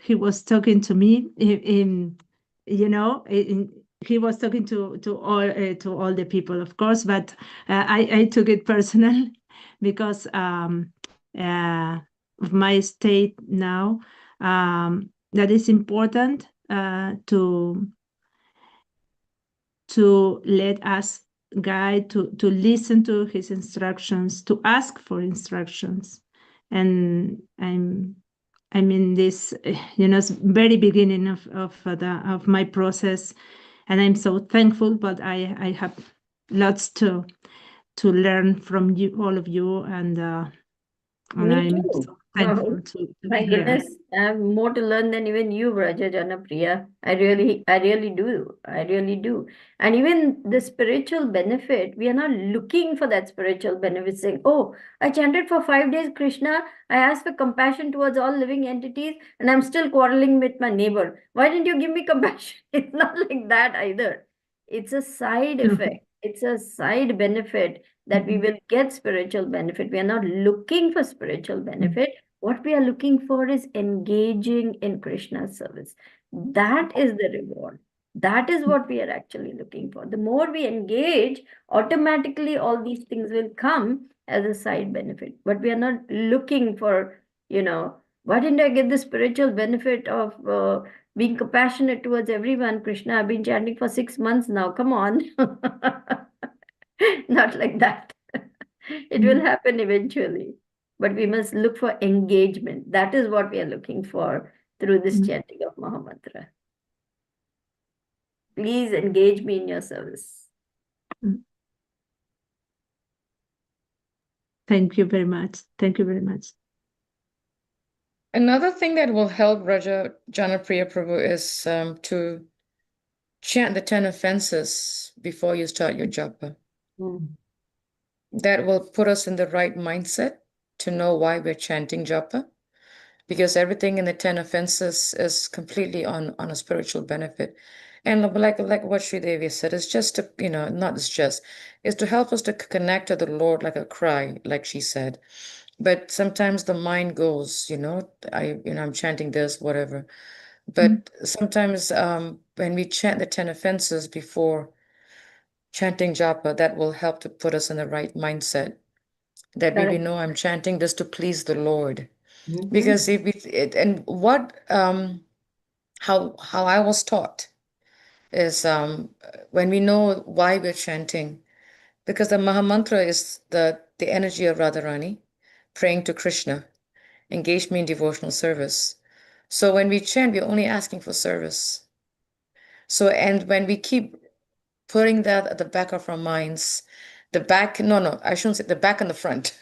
he was talking to me in you know he was talking to all the people, of course, but I took it personal because of my state now. That is important to let us guide, to listen to his instructions, to ask for instructions. And I'm in this, very beginning of my process, and I'm so thankful. But I have lots to learn from you, all of you, and Me I'm too. so thankful to My be here. goodness, I have more to learn than even you, Raja Janapriya. I really do. I really do. And even the spiritual benefit, we are not looking for that spiritual benefit, saying, oh, I chanted for 5 days, Krishna. I asked for compassion towards all living entities, and I'm still quarreling with my neighbor. Why didn't you give me compassion? It's not like that either. It's a side effect. It's a side benefit that we will get spiritual benefit. We are not looking for spiritual benefit. What we are looking for is engaging in Krishna's service. That is the reward. That is what we are actually looking for. The more we engage, automatically all these things will come as a side benefit. But we are not looking for, why didn't I get the spiritual benefit of being compassionate towards everyone? Krishna, I've been chanting for 6 months now. Come on. Not like that. It will happen eventually. But we must look for engagement. That is what we are looking for through this chanting of Mahamantra. Please engage me in your service. Thank you very much. Thank you very much. Another thing that will help Raja Janapriya Prabhu is to chant the 10 offenses before you start your japa. That will put us in the right mindset to know why we're chanting japa, because everything in the 10 offenses is completely on a spiritual benefit. And like what Sridevi said, it's just to, not just, it's to help us to connect to the Lord like a cry, like she said. But sometimes the mind goes, I'm chanting this, whatever. But sometimes when we chant the 10 offenses before chanting japa, that will help to put us in the right mindset. That we know I'm chanting this to please the Lord. Because if how I was taught is when we know why we're chanting, because the Mahamantra is the energy of Radharani, praying to Krishna, engage me in devotional service. So when we chant, we're only asking for service. So, and when we keep putting that at the back of our minds, I shouldn't say the back and the front,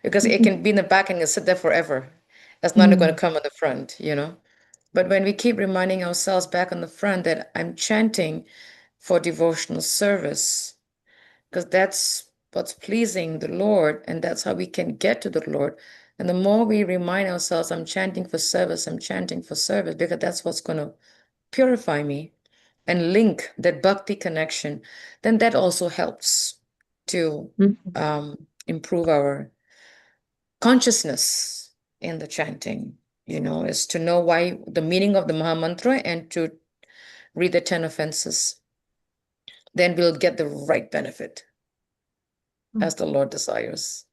because it can be in the back and it sit there forever. That's not going to come on the front, But when we keep reminding ourselves back on the front that I'm chanting for devotional service, because that's what's pleasing the Lord, and that's how we can get to the Lord. And the more we remind ourselves, I'm chanting for service, because that's what's going to purify me and link that bhakti connection, then that also helps to improve our consciousness in the chanting, is to know why the meaning of the Mahamantra and to read the 10 offenses. Then we'll get the right benefit as the Lord desires.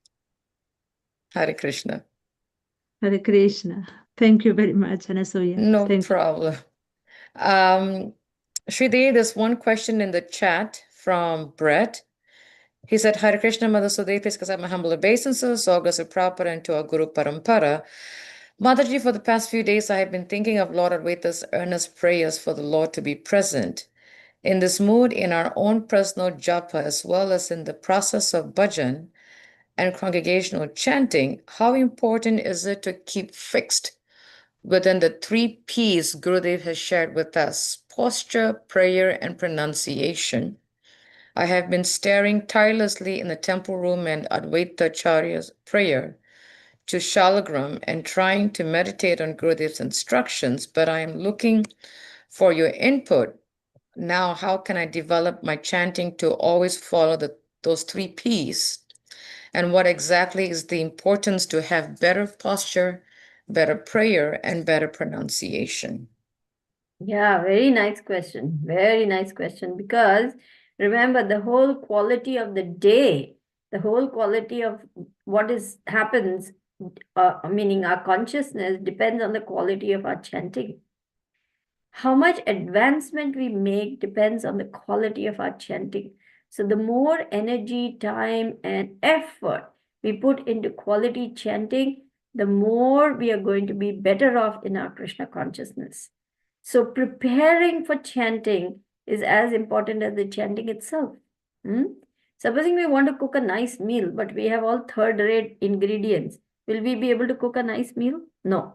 Hare Krishna. Hare Krishna. Thank you very much, Anasuya. No Thank problem. Sridevi, there's one question in the chat from Brett. He said, Hare Krishna, Mother Sridevi, please accept my humble obeisances, August of Prabhupada, and to our Guru Parampara. Mataji, for the past few days, I have been thinking of Lord Advaita's earnest prayers for the Lord to be present. In this mood, in our own personal japa, as well as in the process of bhajan and congregational chanting, how important is it to keep fixed within the 3 Ps Gurudev has shared with us: posture, prayer, and pronunciation. I have been staring tirelessly in the temple room and Advaita Acharya's prayer to Shalagram and trying to meditate on Gurudev's instructions, but I am looking for your input. Now, how can I develop my chanting to always follow those 3 Ps? And what exactly is the importance to have better posture, better prayer, and better pronunciation? Yeah, very nice question. Very nice question. Because remember, the whole quality of the day, the whole quality of what happens, meaning our consciousness, depends on the quality of our chanting. How much advancement we make depends on the quality of our chanting. So the more energy, time, and effort we put into quality chanting, the more we are going to be better off in our Krishna consciousness. So preparing for chanting is as important as the chanting itself. Supposing we want to cook a nice meal, but we have all third-rate ingredients, will we be able to cook a nice meal? No,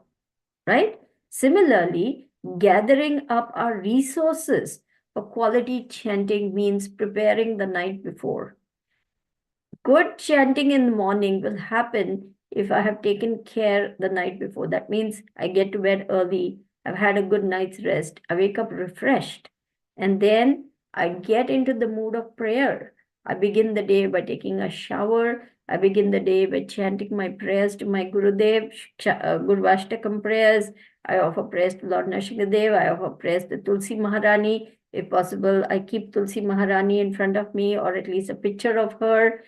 right? Similarly, gathering up our resources for quality chanting means preparing the night before. Good chanting in the morning will happen if I have taken care the night before. That means I get to bed early, I've had a good night's rest, I wake up refreshed, and then I get into the mood of prayer. I begin the day by taking a shower. I begin the day by chanting my prayers to my Gurudev, Gurvashtakam prayers. I offer prayers to Lord Nrsimhadev. I offer prayers to Tulsi Maharani. If possible, I keep Tulsi Maharani in front of me, or at least a picture of her.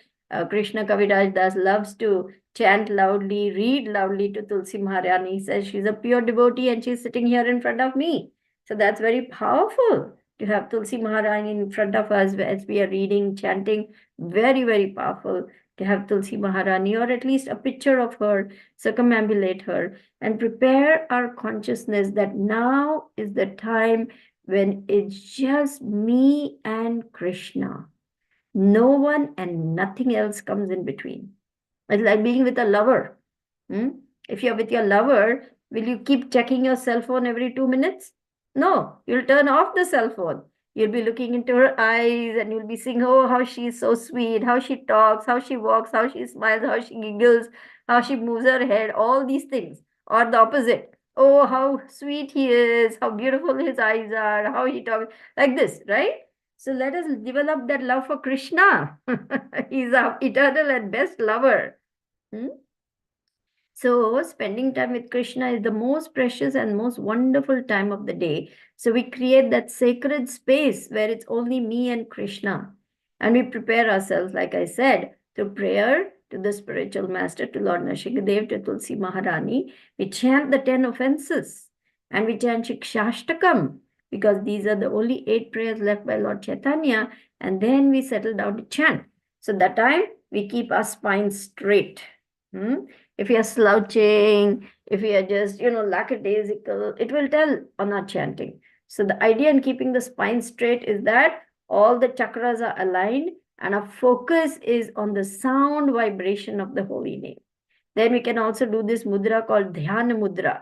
Krishna Kaviraj Das loves to chant loudly, read loudly to Tulsi Maharani. He says she's a pure devotee and she's sitting here in front of me. So that's very powerful to have Tulsi Maharani in front of us as we are reading, chanting. Very, very powerful to have Tulsi Maharani, or at least a picture of her, circumambulate her, and prepare our consciousness that now is the time when it's just me and Krishna. No one and nothing else comes in between. It's like being with a lover. If you're with your lover, will you keep checking your cell phone every 2 minutes? No, you'll turn off the cell phone. You'll be looking into her eyes and you'll be saying, oh, how she's so sweet, how she talks, how she walks, how she smiles, how she giggles, how she moves her head, all these things. Or the opposite. Oh, how sweet he is, how beautiful his eyes are, how he talks, like this, right? So let us develop that love for Krishna. He's our eternal and best lover. So spending time with Krishna is the most precious and most wonderful time of the day. So we create that sacred space where it's only me and Krishna. And we prepare ourselves, like I said, through prayer to the spiritual master, to Lord Nrsimhadev, to Tulsi Maharani. We chant the 10 offenses and we chant Shikshashtakam, because these are the only 8 prayers left by Lord Chaitanya. And then we settle down to chant. So that time we keep our spine straight. If we are slouching, if we are just, lackadaisical, it will tell on our chanting. So the idea in keeping the spine straight is that all the chakras are aligned and our focus is on the sound vibration of the holy name. Then we can also do this mudra called Dhyana Mudra.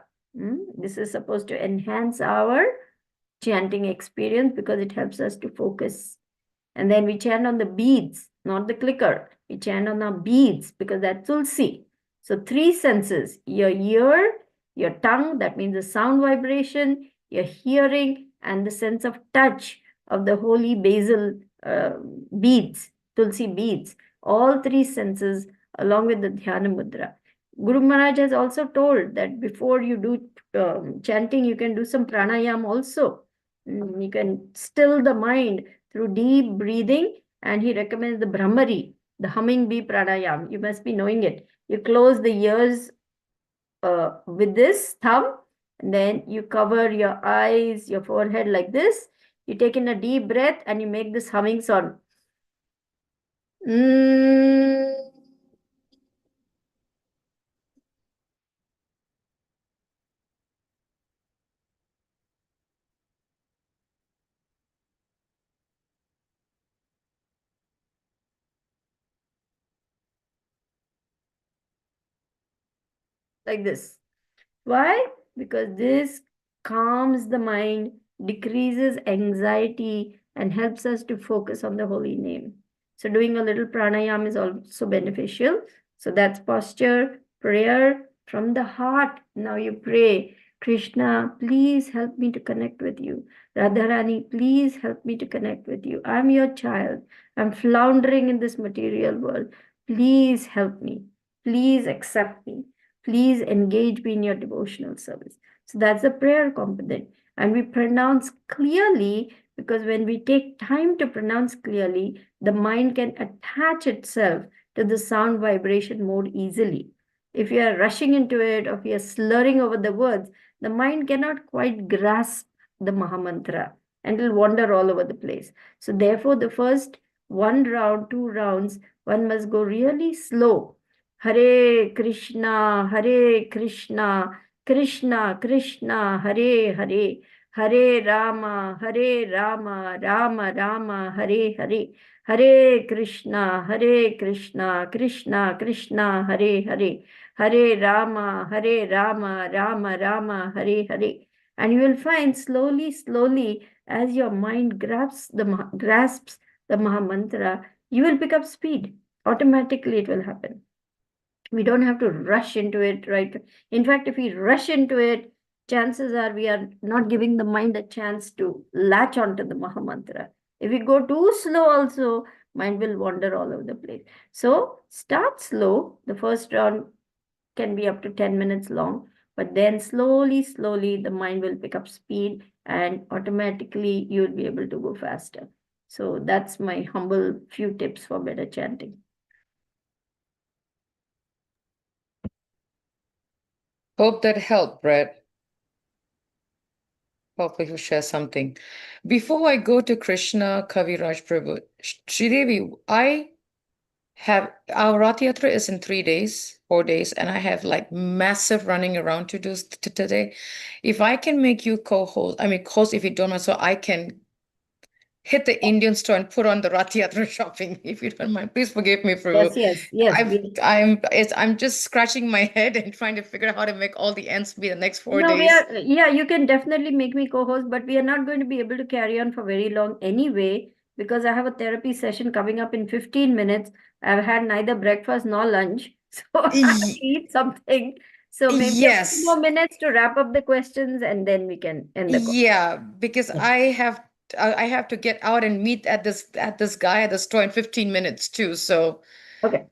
This is supposed to enhance our chanting experience because it helps us to focus. And then we chant on the beads, not the clicker. We chant on our beads because that's Tulsi. So 3 senses, your ear, your tongue, that means the sound vibration, your hearing, and the sense of touch of the holy basil beads, Tulsi beads. All 3 senses along with the Dhyana Mudra. Guru Maharaj has also told that before you do chanting, you can do some pranayam also. You can still the mind through deep breathing, and he recommends the Brahmari, the humming bee pranayam. You must be knowing it. You close the ears with this thumb, and then you cover your eyes, your forehead like this. You take in a deep breath and you make this humming sound. Like this. Why? because this calms the mind, decreases anxiety, and helps us to focus on the holy name. So doing a little pranayama is also beneficial. So that's posture, prayer from the heart. Now you pray, Krishna, please help me to connect with you. Radharani, please help me to connect with you. I'm your child. I'm floundering in this material world. Please help me. Please accept me. Please engage me in your devotional service. So that's the prayer component. And we pronounce clearly, because when we take time to pronounce clearly, the mind can attach itself to the sound vibration more easily. If you are rushing into it, or if you are slurring over the words, the mind cannot quite grasp the Mahamantra and will wander all over the place. So therefore, the first 1 round, 2 rounds, one must go really slow. Hare Krishna, Krishna Krishna, Hare Hare, Hare Rama, Rama Rama, Hare Hare, Hare Krishna, Krishna Krishna, Hare Hare, Hare Rama, Rama Rama, Hare Hare. And you will find slowly, as your mind grasps the Mahamantra, you will pick up speed. Automatically it will happen. We don't have to rush into it, right? In fact, if we rush into it, chances are we are not giving the mind a chance to latch onto the Mahamantra. If we go too slow also, mind will wander all over the place. So start slow. The first round can be up to 10 minutes long, but then slowly, the mind will pick up speed and automatically you'll be able to go faster. So that's my humble few tips for better chanting. Hope that helped, Brett. Hopefully he'll share something. Before I go to Krishna, Kaviraj Prabhu, Sridevi, I have, our Rath Yatra is in 3 days, 4 days, and I have like massive running around to do today. If I can make you co-host, host if you don't mind, so I can hit the Indian store and put on the Rath Yatra shopping, if you don't mind. Please forgive me for Yes. I'm just scratching my head and trying to figure out how to make all the ends meet the next 4 No, days. you can definitely make me co-host, but we are not going to be able to carry on for very long anyway, because I have a therapy session coming up in 15 minutes. I've had neither breakfast nor lunch, so I have to eat something. So maybe a few more minutes to wrap up the questions and then we can end the call. Yeah, because I have to get out and meet at this guy at the store in 15 minutes too. So okay.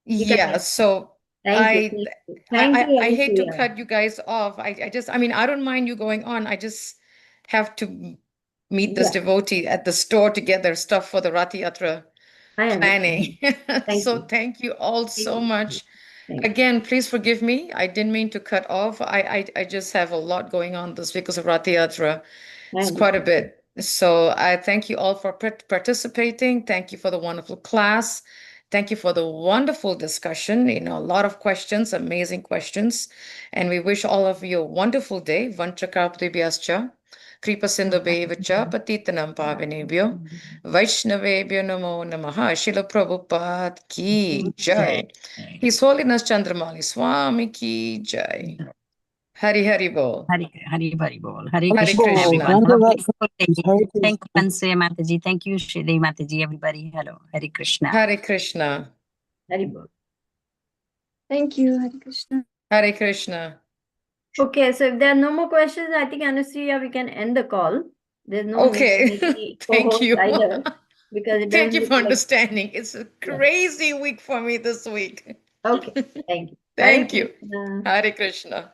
Yeah, so Thank you. Thank you. I hate to Anusuya. cut you guys off. I just, I don't mind you going on. I just have to meet this devotee at the store to get their stuff for the Rath Yatra planning. So thank you all so much. Again, please forgive me. I didn't mean to cut off. I just have a lot going on this week because of Rath Yatra. It's quite a bit. So I thank you all for participating. Thank you for the wonderful class. Thank you for the wonderful discussion. A lot of questions, amazing questions. And we wish all of you a wonderful day. Vanchakarpatibhyascha, Kripa Sindhubhyevacha, Patitanam Pavanebhyo, Vaishnavebhyo Namo Namaha, Srila Prabhupada Ki Jai. His Holiness Chandramali Swami Ki Jai. Hari Bol. Hari Bol. Hare Hare Krishna, Krishna. everyone. Hare Have a Krishna. beautiful day. Thank you, Ansuya Mataji. Thank you, Sridevi Mataji. Everybody, hello. Hare Krishna. Hare Krishna. Haribol. Thank you, Hare Krishna. Hare Krishna. Okay, so if there are no more questions, I think Anusuya, we can end the call. There's no need to be Thank co-host you. either, because it Thank doesn't you look for like. understanding. It's a crazy week for me this week. Okay, thank you. Thank Hare you. Krishna. Hare Krishna.